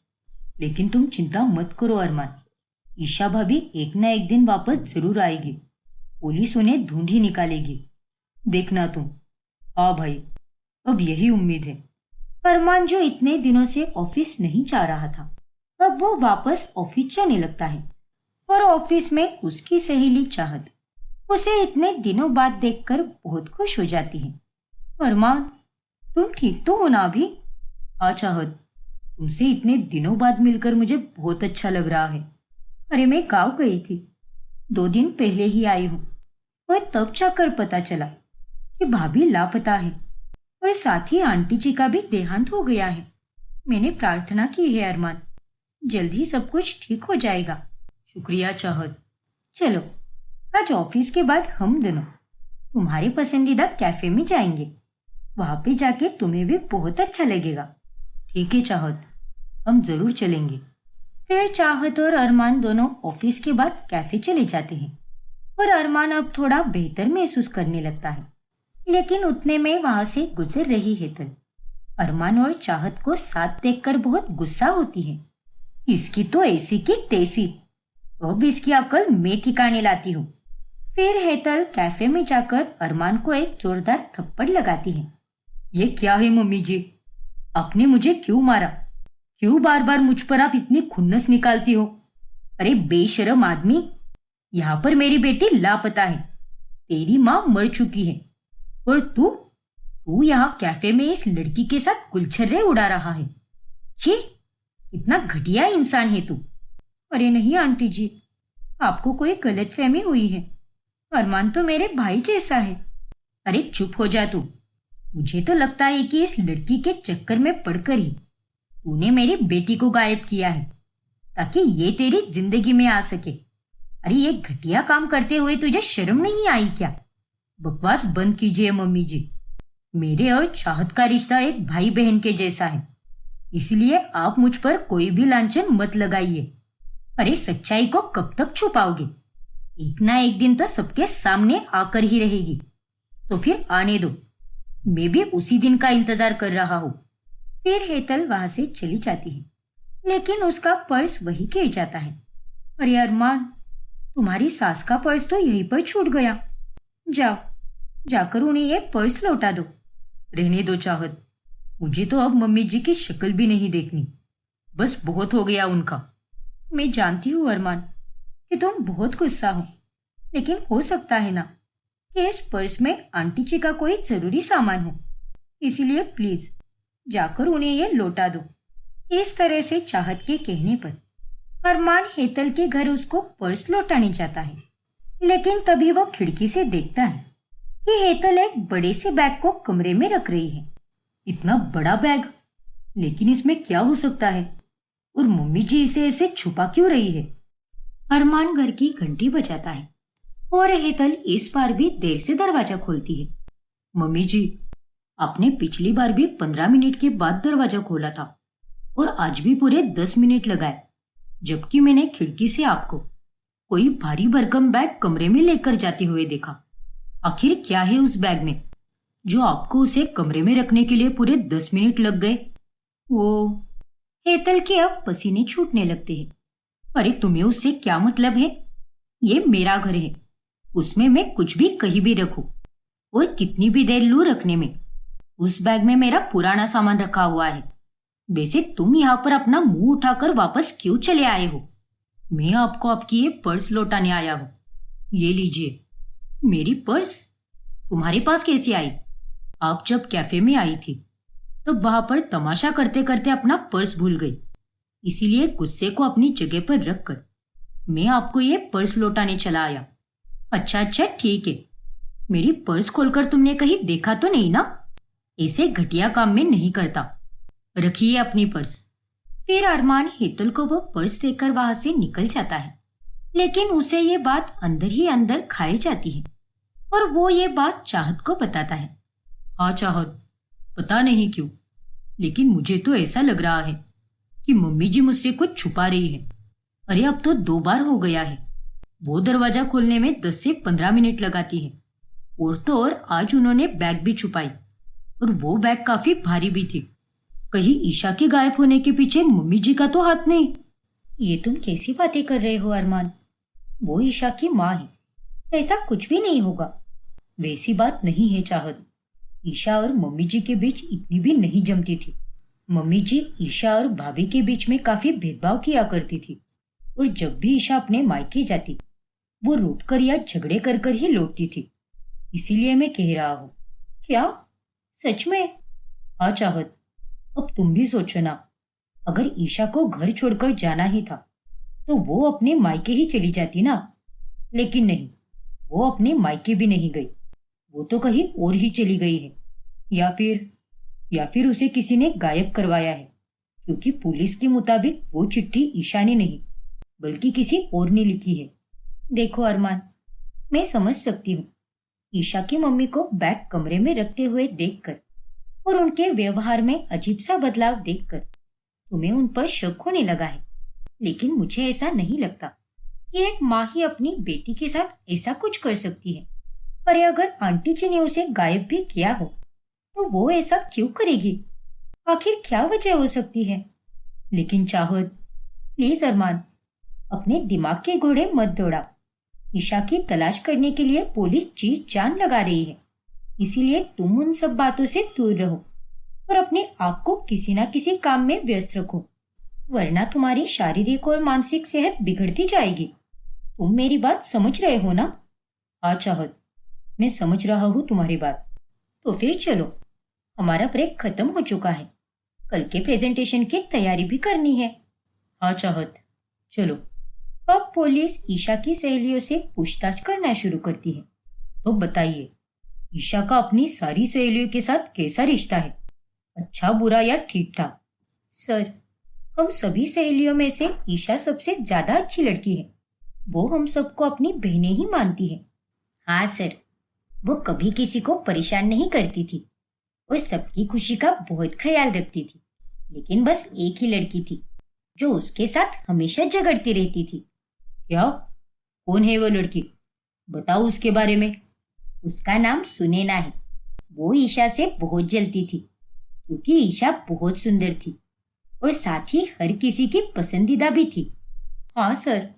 लेकिन तुम चिंता मत करो अरमान। ईशा भाभी एक ना एक दिन वापस जरूर आएगी। पुलिस उन्हें ढूंढ ही निकालेगी, देखना तुम। हाँ भाई, अब यही उम्मीद है। अरमान, जो इतने दिनों से ऑफिस नहीं जा रहा था, अब वो वापस ऑफिस जाने लगता है। और ऑफिस में उसकी सहेली चाहत उसे इतने दिनों बाद देखकर बहुत खुश हो जाती है। अरमान, तुम ठीक तो हो ना अभी? हाँ चाहत, तुमसे इतने दिनों बाद मिलकर मुझे बहुत अच्छा लग रहा है। अरे मैं गाँव गई थी, 2 दिन पहले ही आई हूँ। और तब जाकर पता चला कि भाभी लापता है और साथ ही आंटी जी का भी देहांत हो गया है। मैंने प्रार्थना की है अरमान, जल्द ही सब कुछ ठीक हो जाएगा। शुक्रिया चाहत। चलो, आज ऑफिस के बाद हम दोनों तुम्हारे पसंदीदा कैफे में जाएंगे। वहां पे जाके तुम्हें भी बहुत अच्छा लगेगा। ठीक है चाहत, हम जरूर चलेंगे। फिर चाहत और अरमान दोनों ऑफिस के बाद कैफे चले जाते हैं और अरमान अब थोड़ा बेहतर महसूस करने लगता है। लेकिन उतने में वहां से गुजर रही हेतल अरमान और चाहत को साथ देखकर बहुत गुस्सा होती है। इसकी तो ऐसी की तैसी, अब इसकी अकल मैं ठिकाने लाती हूँ। फिर हेतल कैफे में जाकर अरमान को एक जोरदार थप्पड़ लगाती है। ये क्या है मम्मी जी, आपने मुझे क्यों मारा? क्यों बार बार मुझ पर आप इतनी खुन्नस निकालती हो? अरे बेशरम आदमी, यहाँ पर मेरी बेटी लापता है, तेरी माँ मर चुकी है, और तू तू यहाँ कैफे में इस लड़की के साथ गुलछर्रे उड़ा रहा है। छी, इतना घटिया इंसान है तू। अरे नहीं आंटी जी, आपको कोई गलतफहमी हुई है। अरमान तो मेरे भाई जैसा है। अरे चुप हो जा तू। मुझे तो लगता है कि इस लड़की के चक्कर में पड़कर ही तूने मेरी बेटी को गायब किया है, ताकि ये तेरी जिंदगी में आ सके। अरे ये घटिया काम करते हुए तुझे शर्म नहीं आई क्या? बकवास बंद कीजिए मम्मी जी। मेरे और चाहत का रिश्ता एक भाई बहन के जैसा है, इसलिए आप मुझ पर कोई भी लांछन मत लगाइए। अरे सच्चाई को कब तक छुपाओगे? एक ना एक दिन तो सबके सामने आकर ही रहेगी। तो फिर आने दो, मैं भी उसी दिन का इंतजार कर रहा हूँ। फिर हेतल वहां से चली जाती है, लेकिन उसका पर्स वही गिर जाता है। अरे अरमान, तुम्हारी सास का पर्स तो यहीं पर छूट गया। जाओ, जाकर उन्हें ये पर्स लौटा दो। रहने दो चाहत, मुझे तो अब मम्मी जी की शक्ल भी नहीं देखनी। बस बहुत हो गया उनका। मैं जानती हूँ अरमान कि तुम बहुत गुस्सा हो, लेकिन हो सकता है ना कि इस पर्स में आंटी जी का कोई जरूरी सामान हो, इसीलिए प्लीज जाकर उन्हें ये लौटा दो। इस तरह से चाहत के कहने पर अरमान हेतल के घर उसको पर्स लौटाने जाता है, लेकिन तभी वो खिड़की से देखता है कि हेतल एक बड़े से बैग को कमरे में रख रही है। इतना बड़ा बैग, लेकिन इसमें क्या हो सकता है? और मम्मी जी इसे ऐसे छुपा क्यों रही है? अरमान घर की घंटी बजाता है और हेतल इस बार भी देर से दरवाजा खोलती है। मम्मी जी, आपने पिछली बार भी 15 मिनट के बाद दरवाजा खोला था और आज भी पूरे 10 मिनट लगाए, जबकि मैंने खिड़की से आपको कोई भारी भरकम बैग कमरे में लेकर जाते हुए देखा। आखिर क्या है उस बैग में जो आपको उसे कमरे में रखने के लिए पूरे 10 मिनट लग गए? वो हेतल के अब पसीने छूटने लगते हैं। अरे तुम्हें उससे क्या मतलब है? ये मेरा घर है, उसमें मैं कुछ भी कहीं भी रखूं और कितनी भी देर लूं रखने में। उस बैग में मेरा पुराना सामान रखा हुआ है। वैसे तुम यहाँ पर अपना मुंह उठाकर वापस क्यों चले आए हो? मैं आपको आपकी ये पर्स लौटाने आया हूँ। ये लीजिए। मेरी पर्स तुम्हारे पास कैसे आई? आप जब कैफे में आई थी तब वहां पर तमाशा करते करते अपना पर्स भूल गई, इसीलिए गुस्से को अपनी जगह पर रखकर मैं आपको ये पर्स लौटाने चला आया। अच्छा अच्छा ठीक है, मेरी पर्स खोलकर तुमने कहीं देखा तो नहीं ना? ऐसे घटिया काम में नहीं करता। रखिए अपनी पर्स। फिर अरमान हेतल को वो पर्स देकर वहां से निकल जाता है, लेकिन उसे ये बात अंदर ही अंदर खाई जाती है और वो ये बात चाहत को बताता है। हाँ चाहत, पता नहीं क्यों, लेकिन मुझे तो ऐसा लग रहा है कि मम्मी जी मुझसे कुछ छुपा रही है। अरे अब तो 2 बार हो गया है। वो दरवाजा खोलने में 10 से 15 मिनट लगाती है, और तो और आज उन्होंने बैग भी छुपाई, और वो बैग काफी भारी भी थी। कहीं ईशा के गायब होने के पीछे मम्मी जी का तो हाथ नहीं? ये तुम कैसी बातें कर रहे हो अरमान? वो ईशा की माँ है, ऐसा कुछ भी नहीं होगा। वैसी बात नहीं है चाहत। ईशा और मम्मी जी के बीच इतनी भी नहीं जमती थी। मम्मी जी ईशा और भाभी के बीच में काफी भेदभाव किया करती थी, और जब भी ईशा अपने मायके जाती वो रूठ कर या झगड़े कर कर ही लौटती थी। इसीलिए मैं कह रहा हूँ। क्या? सच में? हाँ चाहत, अब तुम भी सोचो ना, अगर ईशा को घर छोड़कर जाना ही था तो वो अपने मायके ही चली जाती ना। लेकिन नहीं, वो अपने मायके भी नहीं गई, वो तो कहीं और ही चली गई है। या फिर उसे किसी ने गायब करवाया है, क्योंकि पुलिस के मुताबिक वो चिट्ठी ईशा ने नहीं बल्कि किसी और ने लिखी है। देखो अरमान, मैं समझ सकती हूँ। ईशा की मम्मी को बैग कमरे में रखते हुए देखकर और उनके व्यवहार में अजीब सा बदलाव देखकर तुम्हें उन पर शक होने लगा है। लेकिन मुझे ऐसा नहीं लगता कि एक माँ ही अपनी बेटी के साथ ऐसा कुछ कर सकती है। अरे अगर आंटी जी ने उसे गायब भी किया हो तो वो ऐसा क्यों करेगी? आखिर क्या वजह हो सकती है? लेकिन चाहत, प्लीज अरमान, अपने दिमाग के घोड़े मत दौड़ा। ईशा की तलाश करने के लिए पुलिस जी जान लगा रही है, इसीलिए तुम उन सब बातों से दूर रहो और अपने आप को किसी न किसी काम में व्यस्त रखो, वरना तुम्हारी शारीरिक और मानसिक सेहत बिगड़ती जाएगी। तुम मेरी बात समझ रहे हो ना? हाँ चाहत, मैं समझ रहा हूँ तुम्हारी बात। तो फिर चलो, हमारा ब्रेक खत्म हो चुका है, कल के प्रेजेंटेशन की तैयारी भी करनी है। हाँ चाहत, चलो। अब पुलिस ईशा की सहेलियों से पूछताछ करना शुरू करती है। तो बताइए, ईशा का अपनी सारी सहेलियों के साथ कैसा रिश्ता है? अच्छा, बुरा या ठीक ठाक? सर, हम सभी सहेलियों में से ईशा सबसे ज्यादा अच्छी लड़की है। वो हम सबको अपनी बहनें ही मानती है। हाँ सर, वो कभी किसी को परेशान नहीं करती थी और सबकी खुशी का बहुत ख्याल रखती थी। लेकिन बस एक ही लड़की थी जो उसके साथ हमेशा झगड़ती रहती थी। क्या? कौन है वो लड़की? बताओ उसके बारे में। उसका नाम सुनैना है। वो ईशा से बहुत जलती थी, क्योंकि ईशा बहुत सुंदर थी और साथ ही हर किसी की पसंदीदा भी थी। हाँ सर,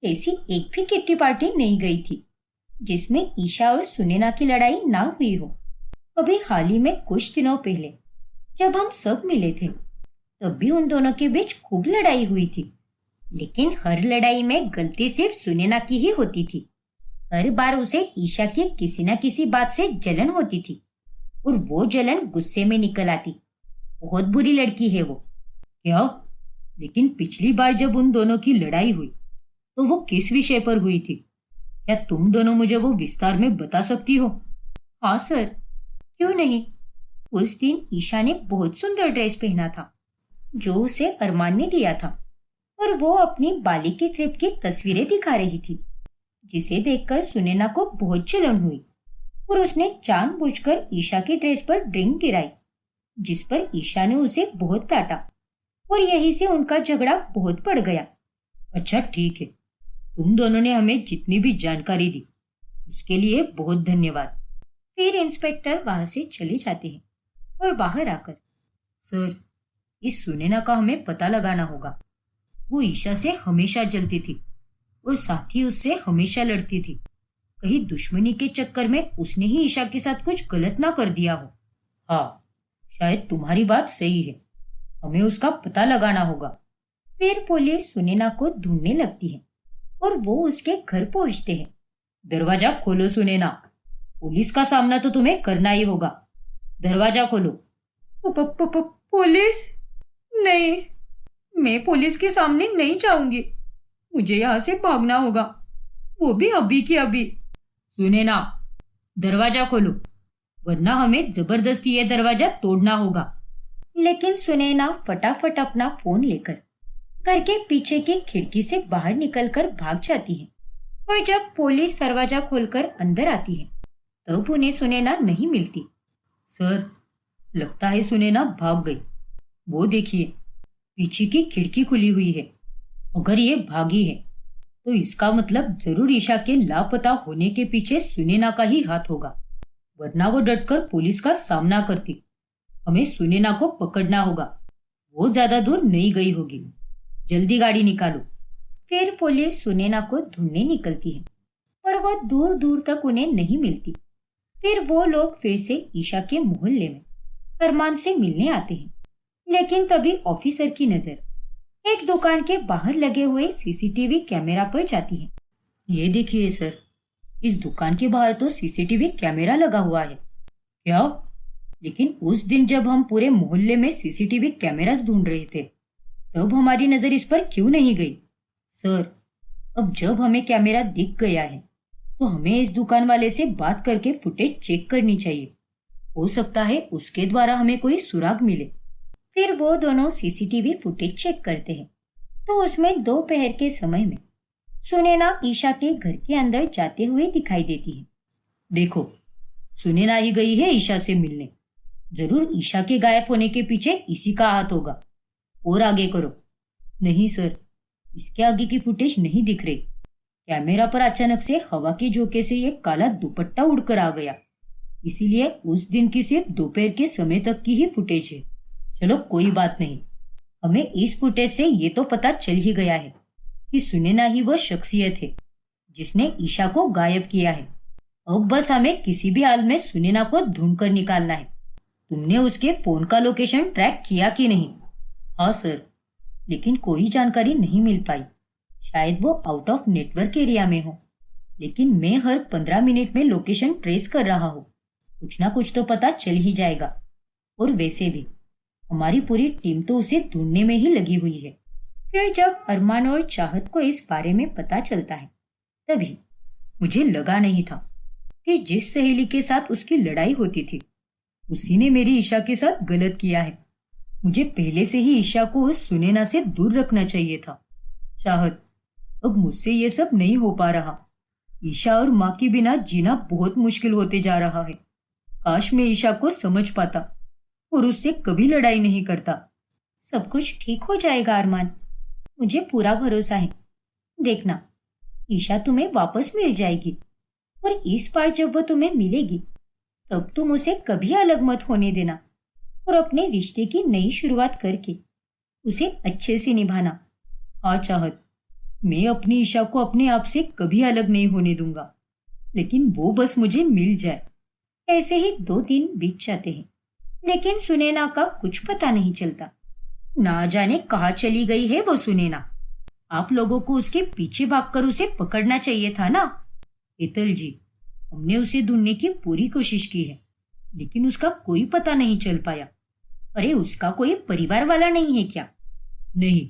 ऐसी एक भी किट्टी पार्टी नहीं गई थी जिसमें ईशा और सुनैना की लड़ाई ना हुई हो। अभी हाल ही में कुछ दिनों पहले जब हम सब मिले थे, तब भी उन दोनों के बीच खूब लड़ाई हुई थी। लेकिन हर लड़ाई में गलती सिर्फ सुनैना की ही होती थी। हर बार उसे ईशा की किसी न किसी बात से जलन होती थी और वो जलन गुस्से में निकल आती। बहुत बुरी लड़की है वो। क्या? लेकिन पिछली बार जब उन दोनों की लड़ाई हुई तो वो किस विषय पर हुई थी? क्या तुम दोनों मुझे वो विस्तार में बता सकती हो? हाँ सर, क्यों नहीं। उस दिन ईशा ने बहुत सुंदर ड्रेस पहना था जो उसे अरमान ने दिया था, और वो अपनी बाली की ट्रिप की तस्वीरें दिखा रही थी, जिसे देखकर सुनैना को बहुत जलन हुई और उसने जानबूझकर ईशा की ड्रेस पर ड्रिंक गिराई, जिस पर ईशा ने उसे बहुत डांटा और यहीं से उनका झगड़ा बहुत बढ़ गया। अच्छा ठीक है, तुम दोनों ने हमें जितनी भी जानकारी दी उसके लिए बहुत धन्यवाद। फिर इंस्पेक्टर वहां से चले जाते हैं और बाहर आकर, सर, इस सुनैना का हमें पता लगाना होगा। वो ईशा से हमेशा जलती थी और साथ ही उससे हमेशा लड़ती थी। कहीं दुश्मनी के चक्कर में उसने ही ईशा के साथ कुछ गलत ना कर दिया हो। हाँ, शायद तुम्हारी बात सही है, हमें उसका पता लगाना होगा। फिर पुलिस सुनैना को ढूंढने लगती है और वो उसके घर पहुंचते हैं। दरवाजा खोलो सुनैना, पुलिस का सामना तो तुम्हें करना ही होगा। दरवाजा खोलो। पुलिस? नहीं, मैं पुलिस के सामने नहीं जाऊंगी। मुझे यहाँ से भागना होगा, वो भी अभी की अभी। सुनैना, दरवाजा खोलो, वरना हमें जबरदस्ती ये दरवाजा तोड़ना होगा। लेकिन सुनैना फटाफट अपना फोन लेकर घर के पीछे की खिड़की से बाहर निकलकर भाग जाती है, और जब पुलिस दरवाजा खोलकर अंदर आती है तब उन्हें सुनैना नहीं मिलती। सर, लगता है सुनैना भाग गई। वो देखिए, पीछे की खिड़की खुली हुई है। अगर ये भागी है तो इसका मतलब जरूर ईशा के लापता होने के पीछे सुनैना का ही हाथ होगा, वरना वो डटकर पुलिस का सामना करती। हमें सुनैना को पकड़ना होगा। वो ज्यादा दूर नहीं गई होगी, जल्दी गाड़ी निकालो। फिर पुलिस सुनैना को ढूंढने निकलती है, पर वो दूर दूर तक उन्हें नहीं मिलती। फिर वो लोग फिर से ईशा के मोहल्ले में अरमान से मिलने आते हैं, लेकिन तभी ऑफिसर की नजर एक दुकान के बाहर लगे हुए सीसीटीवी कैमरा पर जाती है। ये देखिए सर, इस दुकान के बाहर तो सीसीटीवी कैमरा लगा हुआ है। क्या? लेकिन उस दिन जब हम पूरे मोहल्ले में सीसीटीवी कैमरास ढूंढ रहे थे, तब हमारी नजर इस पर क्यों नहीं गई? सर, अब जब हमें कैमरा दिख गया है, तो हमें इस दुकान वाले से बात करके फुटेज चेक करनी चाहिए। हो सकता है उसके द्वारा हमें कोई सुराग मिले। फिर वो दोनों सीसीटीवी फुटेज चेक करते हैं, तो उसमें दोपहर के समय में सुनैना ईशा के घर के अंदर जाते हुए दिखाई देती है। देखो, सुनैना ही गई है ईशा से मिलने। जरूर ईशा के गायब होने के पीछे इसी का हाथ होगा। और आगे करो। नहीं सर, इसके आगे की फुटेज नहीं दिख रही। कैमरा पर अचानक से हवा के झोंके से एक काला दुपट्टा उड़कर आ गया, इसीलिए उस दिन की सिर्फ दोपहर के समय तक की ही फुटेज है। चलो कोई बात नहीं, हमें इस फुटेज से ये तो पता चल ही गया है कि सुनैना ही वो शख्सियत है जिसने ईशा को गायब किया है। अब बस हमें किसी भी हाल में सुनैना को ढूंढ कर निकालना है। तुमने उसके फोन का लोकेशन ट्रैक किया कि नहीं? हाँ सर, लेकिन कोई जानकारी नहीं मिल पाई। शायद वो आउट ऑफ नेटवर्क एरिया में हो, लेकिन मैं हर 15 मिनट में लोकेशन ट्रेस कर रहा हूँ। कुछ ना कुछ तो पता चल ही जाएगा। और वैसे भी हमारी पूरी टीम तो उसे ढूंढने में ही लगी हुई है। फिर जब अरमान और चाहत को इस बारे में पता चलता है, तभी मुझे लगा नहीं था कि जिस सहेली के साथ उसकी लड़ाई होती थी, उसी ने मेरी ईशा के साथ गलत किया है। मुझे पहले से ही ईशा को उस सुनैना से दूर रखना चाहिए था। चाहत, अब मुझसे ये सब नहीं हो पा रहा। ईशा और माँ के बिना जीना बहुत मुश्किल होते जा रहा है। काश मैं ईशा को समझ पाता और उससे कभी लड़ाई नहीं करता। सब कुछ ठीक हो जाएगा अरमान, मुझे पूरा भरोसा है। देखना, ईशा तुम्हें वापस मिल जाएगी, और इस बार जब वो तुम्हें मिलेगी, तब तुम उसे कभी अलग मत होने देना और अपने रिश्ते की नई शुरुआत करके उसे अच्छे से निभाना। हाँ चाहत, मैं अपनी ईशा को अपने आप से कभी अलग नहीं होने दूंगा, लेकिन वो बस मुझे मिल जाए। ऐसे ही 2 दिन बीत जाते हैं, लेकिन सुनैना का कुछ पता नहीं चलता। ना जाने कहाँ चली गई है वो सुनैना। आप लोगों को उसके पीछे भागकर उसे पकड़ना चाहिए था ना। एतल जी, हमने उसे ढूंढने की पूरी कोशिश की है, लेकिन उसका कोई पता नहीं चल पाया। अरे, उसका कोई परिवार वाला नहीं है क्या? नहीं,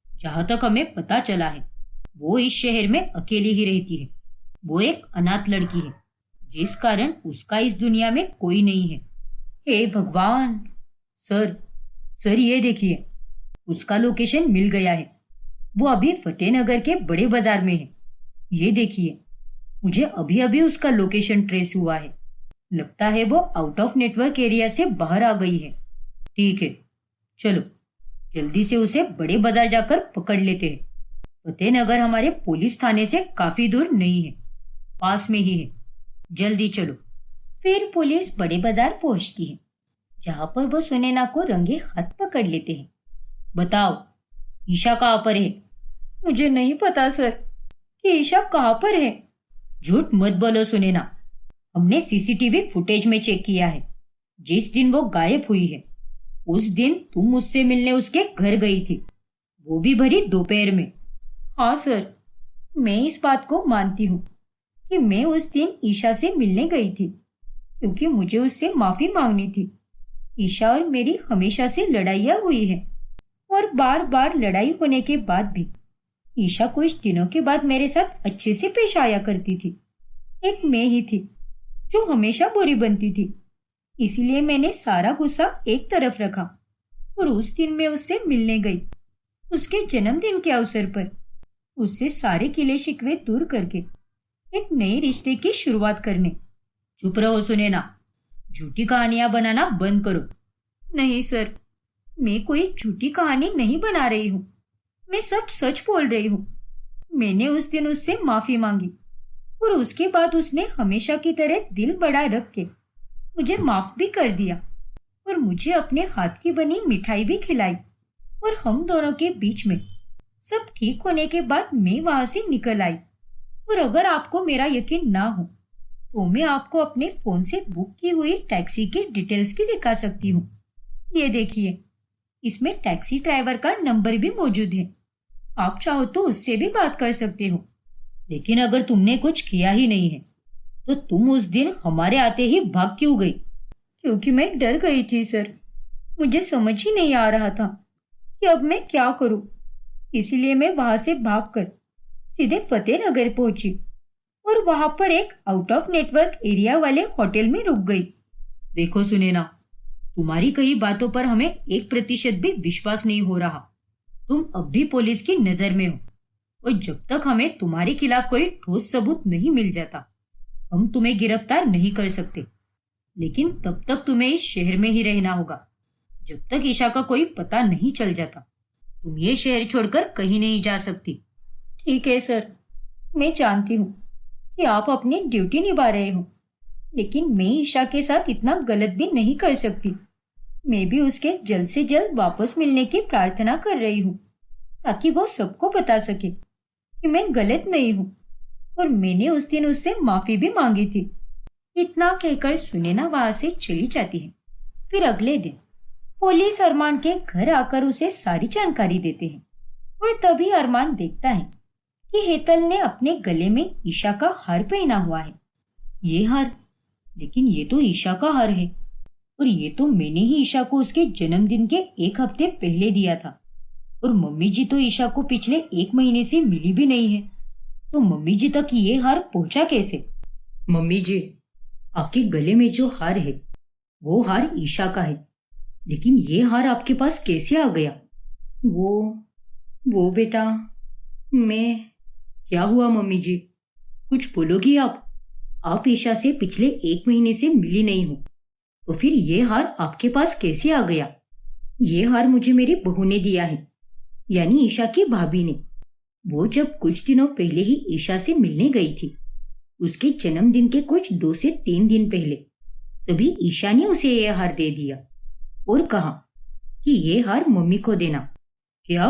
जहां तक हमें पता चला है, वो इस शहर में अकेली ही रहती है। वो एक अनाथ लड़की है, जिस कारण उसका इस दुनिया में कोई नहीं है। हे भगवान! सर ये देखिए, उसका लोकेशन मिल गया है। वो अभी फतेहनगर के बड़े बाजार में है। ये देखिए, मुझे अभी अभी उसका लोकेशन ट्रेस हुआ है। लगता है वो आउट ऑफ नेटवर्क एरिया से बाहर आ गई है। ठीक है, चलो जल्दी से उसे बड़े बाजार जाकर पकड़ लेते हैं। फतेहनगर हमारे पुलिस थाने से काफी दूर नहीं है, पास में ही है। जल्दी चलो। फिर पुलिस बड़े बाजार पहुंचती है, जहां पर वो सुनैना को रंगे हाथ पकड़ लेते हैं। बताओ, ईशा कहाँ पर है? मुझे नहीं पता सर कि ईशा कहाँ पर है। झूठ मत बोलो सुनैना, हमने सीसीटीवी फुटेज में चेक किया है। जिस दिन वो गायब हुई है, उस दिन तुम मुझसे मिलने उसके घर गई थी, वो भी भरी दोपहर में। हाँ सर, मैं इस बात को मानती हूँ कि मैं उस दिन ईशा से मिलने गई थी, क्योंकि मुझे उससे माफी मांगनी थी। ईशा और मेरी हमेशा से लड़ाइयाँ हुई है, और बार बार लड़ाई होने के बाद भी ईशा कुछ दिनों के बाद मेरे साथ अच्छे से पेश आया करती थी। एक मैं ही थी जो हमेशा बुरी बनती थी, इसीलिए मैंने सारा गुस्सा एक तरफ रखा और उस दिन मैं उससे मिलने गई, उसके जन्मदिन के अवसर पर। उससे सारे किले शिकवे दूर करके एक नए रिश्ते की शुरुआत करने। चुप रहो सुनैना, झूठी कहानियां बनाना बंद करो। नहीं सर, मैं कोई झूठी कहानी नहीं बना रही हूँ, मैं सब सच बोल रही हूँ। मैंने उस दिन उससे माफी मांगी, और उसके बाद उसने हमेशा की तरह दिल बड़ा रख के मुझे माफ भी कर दिया, और मुझे अपने हाथ की बनी मिठाई भी खिलाई। और हम दोनों के बीच में सब ठीक होने के बाद मैं वहां से निकल आई। और अगर आपको मेरा यकीन ना हो तो मैं आपको अपने फोन से बुक की हुई टैक्सी की डिटेल्स भी दिखा सकती हूँ। ये देखिए, इसमें टैक्सी ड्राइवर का नंबर भी मौजूद है। आप चाहो तो उससे भी बात कर सकते हो। लेकिन अगर तुमने कुछ किया ही नहीं है तो तुम उस दिन हमारे आते ही भाग क्यों गई? क्योंकि मैं डर गई थी सर। मुझे समझ ही नहीं आ रहा था कि अब मैं क्या करूं। इसीलिए मैं वहां से भागकर सीधे फतेहनगर पहुंची और वहां पर एक आउट ऑफ नेटवर्क एरिया वाले होटल में रुक गई। देखो सुनैना, तुम्हारी कई बातों पर हमें 1% भी विश्वास नहीं हो रहा। तुम अब भी पुलिस की नजर में हो और जब तक हमें तुम्हारे खिलाफ कोई ठोस सबूत नहीं मिल जाता हम तुम्हें गिरफ्तार नहीं कर सकते। लेकिन तब तक तुम्हें इस शहर में ही रहना होगा जब तक ईशा का कोई पता नहीं चल जाता। तुम ये शहर छोड़कर कहीं नहीं जा सकती। ठीक है सर, मैं जानती हूँ कि आप अपनी ड्यूटी निभा रहे हो, लेकिन मैं ईशा के साथ इतना गलत भी नहीं कर सकती। मैं भी उसके जल्द से जल्द वापस मिलने की प्रार्थना कर रही हूँ ताकि वो सबको बता सके कि मैं गलत नहीं हूँ और मैंने उस दिन उससे माफी भी मांगी थी। इतना कहकर सुनैना वहां से चली जाती है। फिर अगले दिन पुलिस अरमान के घर आकर उसे सारी जानकारी देते हैं और तभी अरमान देखता है कि हेतल ने अपने गले में ईशा का हार पहना हुआ है। ये हार? लेकिन ये तो ईशा का हार है और ये तो मैंने ही ईशा को उसके जन्मदिन के 1 हफ्ते पहले दिया था। और मम्मी जी तो ईशा को पिछले 1 महीने से मिली भी नहीं है, तो मम्मी जी तक ये हार पहुंचा कैसे? मम्मी जी, आपके गले में जो हार है वो हार ईशा का है, लेकिन ये हार आपके पास कैसे आ गया? वो बेटा, मैं... क्या हुआ मम्मी जी? कुछ बोलोगी आप? आप ईशा से पिछले 1 महीने से मिली नहीं हो, तो फिर ये हार आपके पास कैसे आ गया? ये हार मुझे मेरी बहू ने दिया है, यानी ईशा की भाभी ने। वो जब कुछ दिनों पहले ही ईशा से मिलने गई थी, उसके जन्मदिन के कुछ 2 से 3 दिन पहले, तभी ईशा ने उसे यह हार दे दिया और कहा कि ये हार मम्मी को देना। क्या?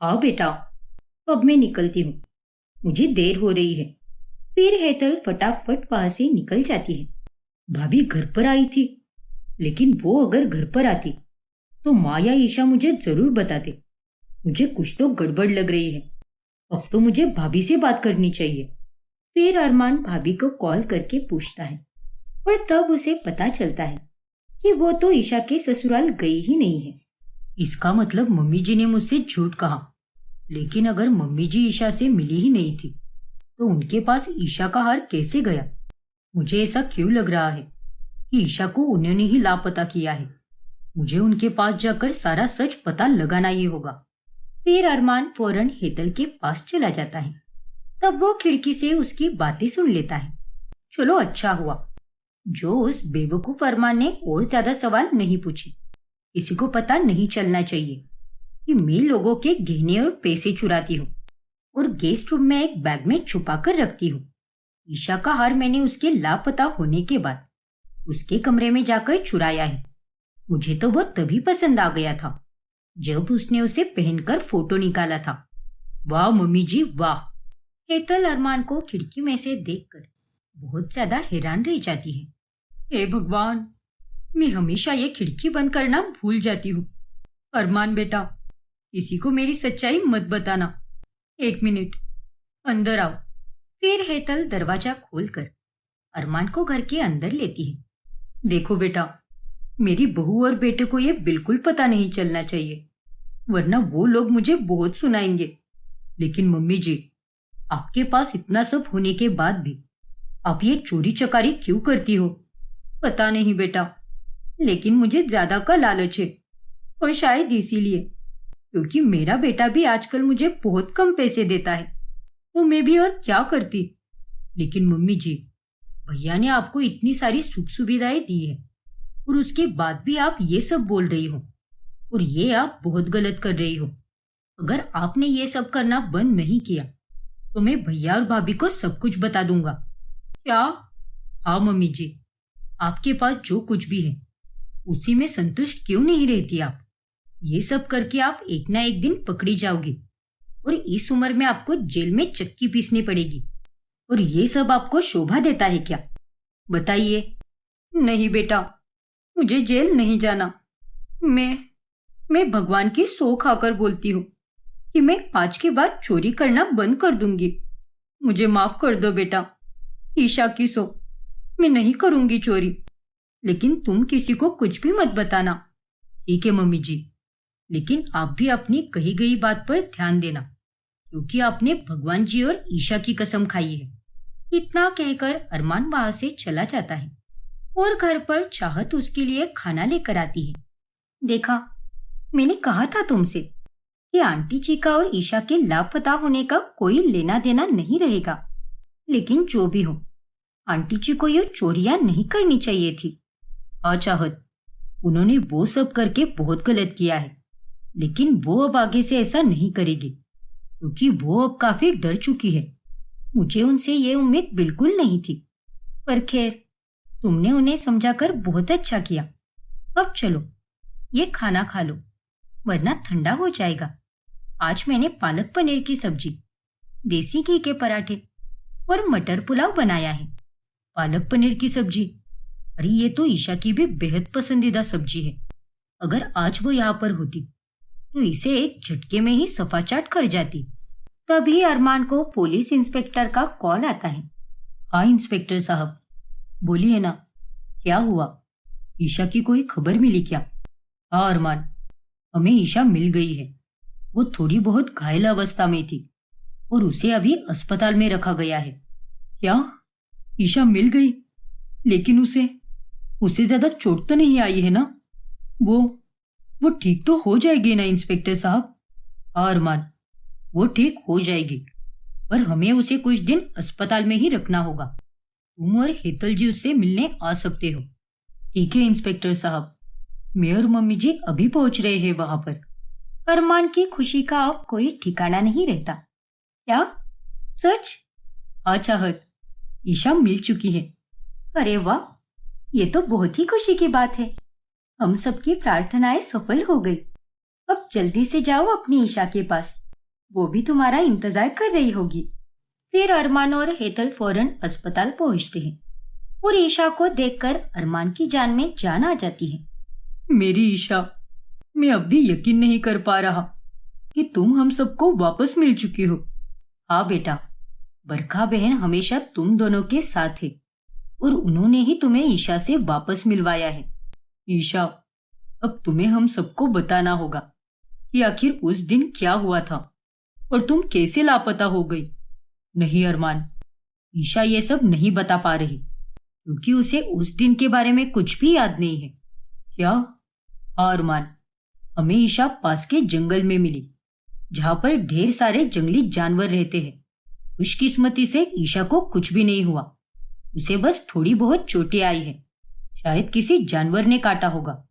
हाँ बेटा, अब मैं निकलती हूँ, मुझे देर हो रही है। फिर हेतल फटाफट वहां से निकल जाती है। भाभी घर पर आई थी, लेकिन वो अगर घर पर आती तो माँ या ईशा मुझे जरूर बताते। मुझे कुछ तो गड़बड़ लग रही है। अब तो मुझे भाभी से बात करनी चाहिए। फिर अरमान भाभी को कॉल करके पूछता है और तब उसे पता चलता है कि वो तो ईशा के ससुराल गई ही नहीं है। इसका मतलब मम्मी जी ने मुझसे झूठ कहा। लेकिन अगर मम्मी जी ईशा से मिली ही नहीं थी तो उनके पास ईशा का हार कैसे गया? मुझे ऐसा क्यों लग रहा है कि ईशा को उन्होंने ही लापता किया है। मुझे उनके पास जाकर सारा सच पता लगाना ही होगा। फिर अरमान फौरन हेतल के पास चला जाता है। तब वो खिड़की से उसकी बातें सुन लेता है। चलो अच्छा हुआ जो उस बेवकूफ अरमान ने और ज्यादा सवाल नहीं पूछे। किसी को पता नहीं चलना चाहिए कि मैं लोगों के गहने और पैसे चुराती हूँ और गेस्ट रूम में एक बैग में छुपा कर रखती हूँ। ईशा का हार मैंने उसके लापता होने के बाद उसके कमरे में जाकर चुराया है। मुझे तो वो तभी पसंद आ गया था जब उसने उसे पहनकर फोटो निकाला था। वाह मम्मी जी वाह। हेतल अरमान को खिड़की में से देखकर बहुत ज्यादा हैरान रह जाती है। हे भगवान, मैं हमेशा ये खिड़की बंद करना भूल जाती हूँ। अरमान बेटा, किसी को मेरी सच्चाई मत बताना। 1 मिनट, अंदर आओ। फिर हेतल दरवाजा खोलकर अरमान को घर के अंदर लेती है। देखो बेटा, मेरी बहू और बेटे को ये बिल्कुल पता नहीं चलना चाहिए, वरना वो लोग मुझे बहुत सुनाएंगे। लेकिन मम्मी जी, आपके पास इतना सब होने के बाद भी आप ये चोरी चकारी क्यों करती हो? पता नहीं बेटा, लेकिन मुझे ज्यादा का लालच है और शायद इसीलिए, क्योंकि मेरा बेटा भी आजकल मुझे बहुत कम पैसे देता है, तो मैं भी और क्या करती। लेकिन मम्मी जी, भैया ने आपको इतनी सारी सुख सुविधाएं दी है और उसके बाद भी आप ये सब बोल रही हो, और ये आप बहुत गलत कर रही हो। अगर आपने ये सब करना बंद नहीं किया तो मैं भैया और भाभी को सब कुछ बता दूंगा। क्या? हाँ मम्मी जी, आपके पास जो कुछ भी है उसी में संतुष्ट क्यों नहीं रहती आप? ये सब करके आप एक ना एक दिन पकड़ी जाओगी और इस उम्र में आपको जेल में चक्की पीसनी पड़ेगी। और ये सब आपको शोभा देता है क्या? बताइए। नहीं बेटा, मुझे जेल नहीं जाना। मैं भगवान की सौ खाकर बोलती हूँ कि मैं आज के बाद चोरी करना बंद कर दूंगी। मुझे माफ कर दो बेटा। ईशा की सौ, मैं नहीं करूंगी चोरी। लेकिन तुम किसी को कुछ भी मत बताना। ठीक है मम्मी जी, लेकिन आप भी अपनी कही गई बात पर ध्यान देना, क्योंकि आपने भगवान जी और ईशा की कसम खाई है। इतना कहकर अरमान वहां से चला जाता है और घर पर चाहत उसके लिए खाना लेकर आती है। देखा, मैंने कहा था तुमसे कि आंटी जी का और ईशा के लापता होने का कोई लेना देना नहीं रहेगा। लेकिन जो भी हो, आंटी जी को ये चोरियां नहीं करनी चाहिए थी। हाँ चाहत, उन्होंने वो सब करके बहुत गलत किया है, लेकिन वो अब आगे से ऐसा नहीं करेगी, क्योंकि वो अब काफी डर चुकी है। मुझे उनसे ये उम्मीद बिल्कुल नहीं थी, पर खैर, तुमने उन्हें समझाकर बहुत अच्छा किया। अब चलो, ये खाना खा लो, वरना ठंडा हो जाएगा। आज मैंने पालक पनीर की सब्जी, देसी घी के पराठे और मटर पुलाव बनाया है। पालक पनीर की सब्जी, अरे ये तो ईशा की भी बेहद पसंदीदा सब्जी है। अगर आज वो यहाँ पर होती तो इसे एक झटके में ही सफाचाट कर जाती। तभी अरमान को पुलिस इंस्पेक्टर का कॉल आता है। हाँ इंस्पेक्टर साहब, बोलिए ना, क्या हुआ? ईशा की कोई खबर मिली क्या? हाँ अरमान, हमें ईशा मिल गई है। वो थोड़ी बहुत घायल अवस्था में थी और उसे अभी अस्पताल में रखा गया है। क्या? ईशा मिल गई? लेकिन उसे ज्यादा चोट तो नहीं आई है ना? वो ठीक तो हो जाएगी ना इंस्पेक्टर साहब? हाँ अरमान, वो ठीक हो जाएगी, पर हमें उसे कुछ दिन अस्पताल में ही रखना होगा। तुम और हेतल जी उससे मिलने आ सकते हो। ठीक है इंस्पेक्टर साहब, मैं और मम्मी जी अभी पहुंच रहे हैं वहां पर। अरमान की खुशी का अब कोई ठिकाना नहीं रहता। क्या सच? हाँ चाहत, ईशा मिल चुकी है। अरे वाह, ये तो बहुत ही खुशी की बात है। हम सबकी प्रार्थनाएं सफल हो गई। अब जल्दी से जाओ अपनी ईशा के पास, वो भी तुम्हारा इंतजार कर रही होगी। फिर अरमान और हेतल फौरन अस्पताल पहुंचते हैं और ईशा को देखकर अरमान की जान में जान आ जाती है। मेरी ईशा, मैं अब भी यकीन नहीं कर पा रहा कि तुम हम सबको वापस मिल चुकी हो। हाँ बेटा, बरखा बहन हमेशा तुम दोनों के साथ है और उन्होंने ही तुम्हें ईशा से वापस मिलवाया है। ईशा, अब तुम्हें हम सबको बताना होगा कि आखिर उस दिन क्या हुआ था और तुम कैसे लापता हो गई। नहीं अरमान, ईशा ये सब नहीं बता पा रही, क्योंकि उसे उस दिन के बारे में कुछ भी याद नहीं है। क्या? हाँ अरमान, हमें ईशा पास के जंगल में मिली, जहां पर ढेर सारे जंगली जानवर रहते हैं। खुशकिस्मती से ईशा को कुछ भी नहीं हुआ, उसे बस थोड़ी बहुत चोटें आई है। शायद किसी जानवर ने काटा होगा,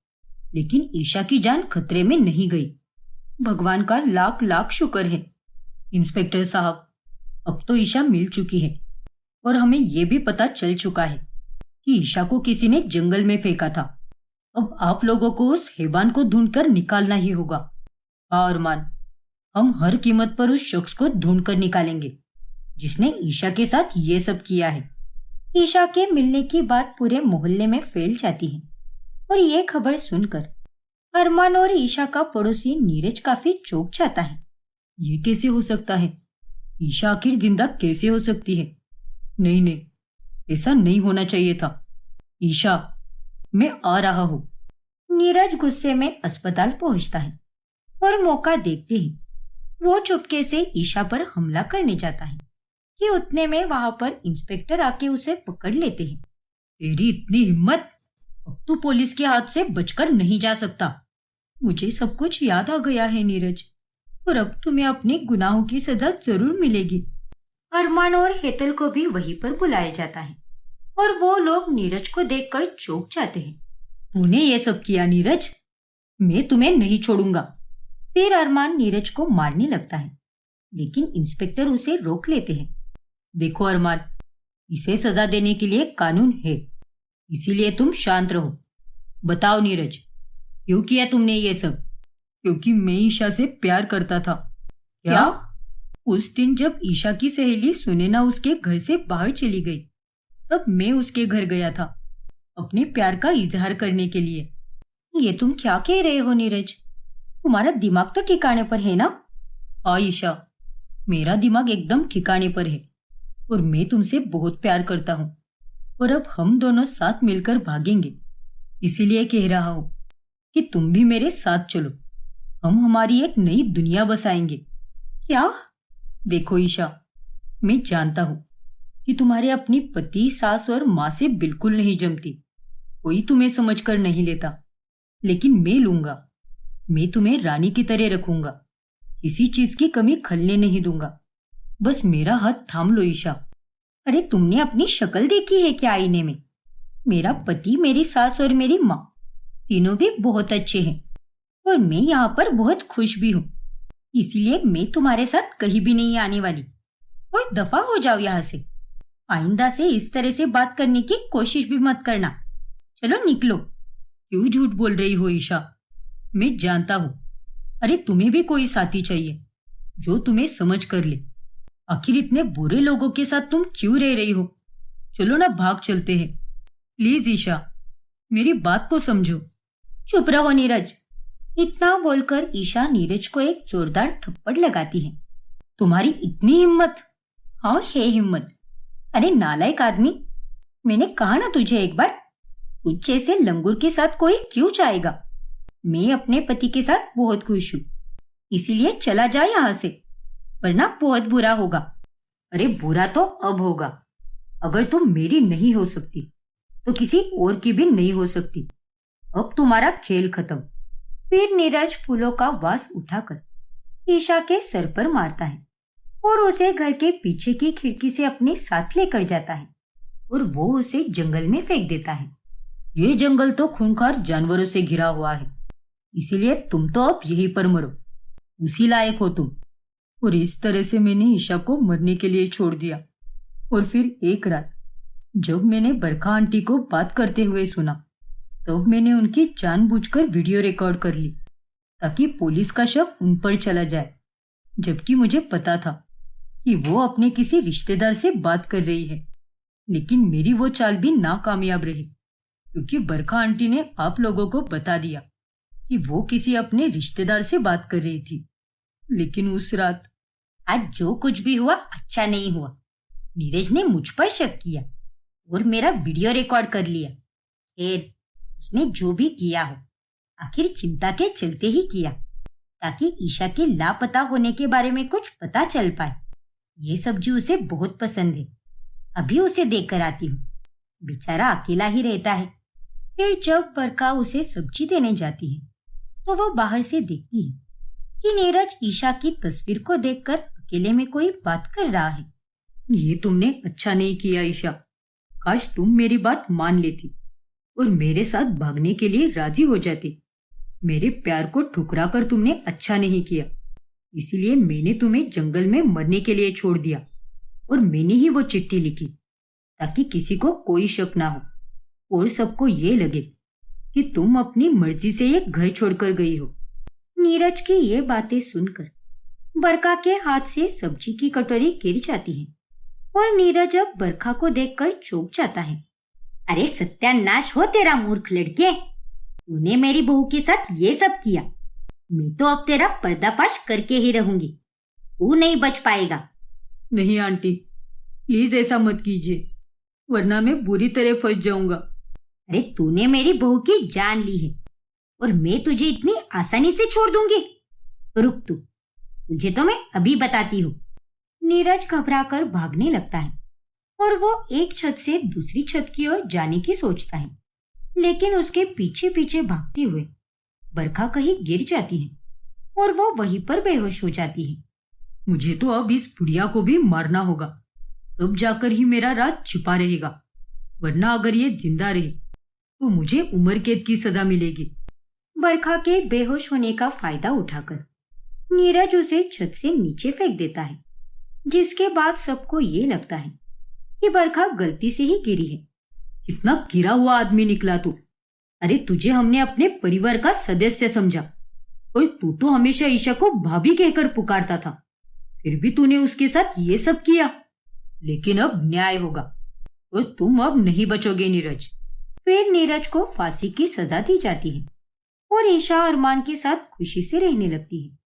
लेकिन ईशा की जान खतरे में नहीं गई। भगवान का लाख लाख शुक्र है। इंस्पेक्टर साहब, अब तो ईशा मिल चुकी है और हमें यह भी पता चल चुका है कि ईशा को किसी ने जंगल में फेंका था। अब आप लोगों को उस हैवान को ढूंढकर निकालना ही होगा। हाँ अरमान, हम हर कीमत पर उस शख्स को ढूंढकर निकालेंगे जिसने ईशा के साथ ये सब किया है। ईशा के मिलने की बात पूरे मोहल्ले में फैल जाती है और ये खबर सुनकर अरमान और ईशा का पड़ोसी नीरज काफी चौंक जाता है। ये कैसे हो सकता है? ईशा आखिर जिंदा कैसे हो सकती है? नहीं, ऐसा नहीं होना चाहिए था। ईशा, मैं आ रहा हूँ। नीरज गुस्से में अस्पताल पहुंचता है और मौका देखते ही वो चुपके से ईशा पर हमला करने जाता है कि उतने में वहां पर इंस्पेक्टर आके उसे पकड़ लेते हैं। तेरी इतनी हिम्मत! अब तू पुलिस के हाथ से बचकर नहीं जा सकता। मुझे सब कुछ याद आ गया है नीरज, और अब तुम्हें अपने गुनाहों की सजा जरूर मिलेगी। अरमान और हेतल को भी वहीं पर बुलाया जाता है और वो लोग नीरज को देखकर चौंक जाते हैं। तूने ये सब किया नीरज? मैं तुम्हें नहीं छोड़ूंगा। फिर अरमान नीरज को मारने लगता है, लेकिन इंस्पेक्टर उसे रोक लेते हैं। देखो अरमान, इसे सजा देने के लिए कानून है, इसीलिए तुम शांत रहो। बताओ नीरज, क्यों किया तुमने ये सब? क्योंकि मैं ईशा से प्यार करता था। क्या? उस दिन जब ईशा की सहेली सुनैना उसके घर से बाहर चली गई, तब मैं उसके घर गया था अपने प्यार का इजहार करने के लिए। ये तुम क्या कह रहे हो नीरज? तुम्हारा दिमाग तो ठिकाने पर है ना? हाँ ईशा, मेरा दिमाग एकदम ठिकाने पर है और मैं तुमसे बहुत प्यार करता हूँ और अब हम दोनों साथ मिलकर भागेंगे। इसीलिए कह रहा हूँ कि तुम भी मेरे साथ चलो। हम हमारी एक नई दुनिया बसाएंगे। क्या? देखो ईशा, मैं जानता हूँ कि तुम्हारे अपनी पति, सास और माँ से बिल्कुल नहीं जमती। कोई तुम्हें समझकर नहीं लेता, लेकिन मैं लूंगा। मैं तुम्हें रानी की तरह रखूंगा, किसी चीज की कमी खलने नहीं दूंगा। बस मेरा हाथ थाम लो ईशा। अरे तुमने अपनी शक्ल देखी है क्या आईने में? मेरा पति, मेरी सास और मेरी माँ तीनों भी बहुत अच्छे हैं और मैं यहाँ पर बहुत खुश भी हूँ। इसीलिए मैं तुम्हारे साथ कहीं भी नहीं आने वाली। और दफा हो जाओ यहाँ से। आइंदा से इस तरह से बात करने की कोशिश भी मत करना। चलो निकलो। क्यों झूठ बोल रही हो ईशा? मैं जानता हूँ। अरे तुम्हें भी कोई साथी चाहिए जो तुम्हें समझ कर ले। आखिर इतने बुरे लोगों के साथ तुम क्यों रह रही हो? चलो ना, भाग चलते हैं। प्लीज ईशा, मेरी बात को समझो। चुप रहो नीरज। इतना बोलकर ईशा नीरज को एक जोरदार थप्पड़ लगाती है। तुम्हारी इतनी हिम्मत? हाँ है हिम्मत। अरे नालायक आदमी, मैंने कहा ना तुझे एक बार, तुझ जैसे लंगूर के साथ कोई क्यों चाहेगा? मैं अपने पति के साथ बहुत खुश हूँ, इसीलिए चला जा यहाँ से, वरना बहुत बुरा होगा। अरे बुरा तो अब होगा। अगर तुम मेरी नहीं हो सकती तो किसी और की भी नहीं हो सकती। अब तुम्हारा खेल खत्म। फिर नीरज फूलों का वास उठाकर ईशा के सर पर मारता है और उसे घर के पीछे की खिड़की से अपने साथ लेकर जाता है और वो उसे जंगल में फेंक देता है। ये जंगल तो खूंखार जानवरों से घिरा हुआ है, इसीलिए तुम तो अब यहीं पर मरो। उसी लायक हो तुम। और इस तरह से मैंने ईशा को मरने के लिए छोड़ दिया। और फिर एक रात जब मैंने बरखा आंटी को बात करते हुए सुना, तब मैंने उनकी जानबूझकर वीडियो रिकॉर्ड कर ली ताकि पुलिस का शक उन पर चला जाए, जबकि मुझे पता था कि वो अपने किसी रिश्तेदार से बात कर रही है। लेकिन मेरी वो चाल भी नाकामयाब रही, क्योंकि बरखा आंटी ने आप लोगों को बता दिया कि वो किसी अपने रिश्तेदार से बात कर रही थी। लेकिन उस रात आज जो कुछ भी हुआ अच्छा नहीं हुआ। नीरज ने मुझ पर शक किया और मेरा वीडियो रिकॉर्ड कर लिया। खैर, उसने जो भी किया हो, आखिर चिंता के चलते ही किया, ताकि ईशा के लापता होने के बारे में कुछ पता चल पाए। ये सब्जी उसे बहुत पसंद है, अभी उसे देकर आती हूँ। बेचारा अकेला ही रहता है। फिर जब बरखा उसे सब्जी देने जाती है तो वो बाहर से देखती है कि नीरज ईशा की तस्वीर को देखकर अकेले में कोई बात कर रहा है। ये तुमने अच्छा नहीं किया ईशा। काश तुम मेरी बात मान लेती और मेरे साथ भागने के लिए राजी हो जाती। मेरे प्यार को ठुकरा कर तुमने अच्छा नहीं किया, इसीलिए मैंने तुम्हें जंगल में मरने के लिए छोड़ दिया और मैंने ही वो चिट्ठी लिखी ताकि किसी को कोई शक ना हो और सबको ये लगे कि तुम अपनी मर्जी से एक घर छोड़कर गई हो। नीरज की ये बातें सुनकर बरखा के हाथ से सब्जी की कटोरी गिर जाती है और नीरज अब बरखा को देखकर चौंक जाता है। अरे सत्यानाश हो तेरा मूर्ख लड़के, तूने मेरी बहू के साथ ये सब किया। मैं तो अब तेरा पर्दाफाश करके ही रहूंगी, तू नहीं बच पाएगा। नहीं आंटी, प्लीज ऐसा मत कीजिए, वरना मैं बुरी तरह फंस जाऊंगा। अरे तूने मेरी बहू की जान ली है और मैं तुझे इतनी आसानी से छोड़ दूंगी? रुक तू, तुझे तो मैं अभी बताती हूँ। नीरज घबराकर भागने लगता है और वो एक छत से दूसरी छत की ओर जाने की सोचता है, लेकिन उसके पीछे पीछे भागते हुए बरखा कहीं गिर जाती है और वो वहीं पर बेहोश हो जाती है। मुझे तो अब इस बुढ़िया को भी मारना होगा, तब जाकर ही मेरा राज छिपा रहेगा, वरना अगर ये जिंदा रही तो मुझे उम्र कैद की सजा मिलेगी। बरखा के बेहोश होने का फायदा उठाकर नीरज उसे छत से नीचे फेंक देता है, जिसके बाद सबको ये लगता है कि बरखा गलती से ही गिरी है। कितना गिरा हुआ आदमी निकला तू। अरे तुझे हमने अपने परिवार का सदस्य समझा और तू तो हमेशा ईशा को भाभी कहकर पुकारता था, फिर भी तूने उसके साथ ये सब किया। लेकिन अब न्याय होगा और तुम अब नहीं बचोगे नीरज। फिर नीरज को फांसी की सजा दी जाती है और ईशा अरमान के साथ खुशी से रहने लगती है।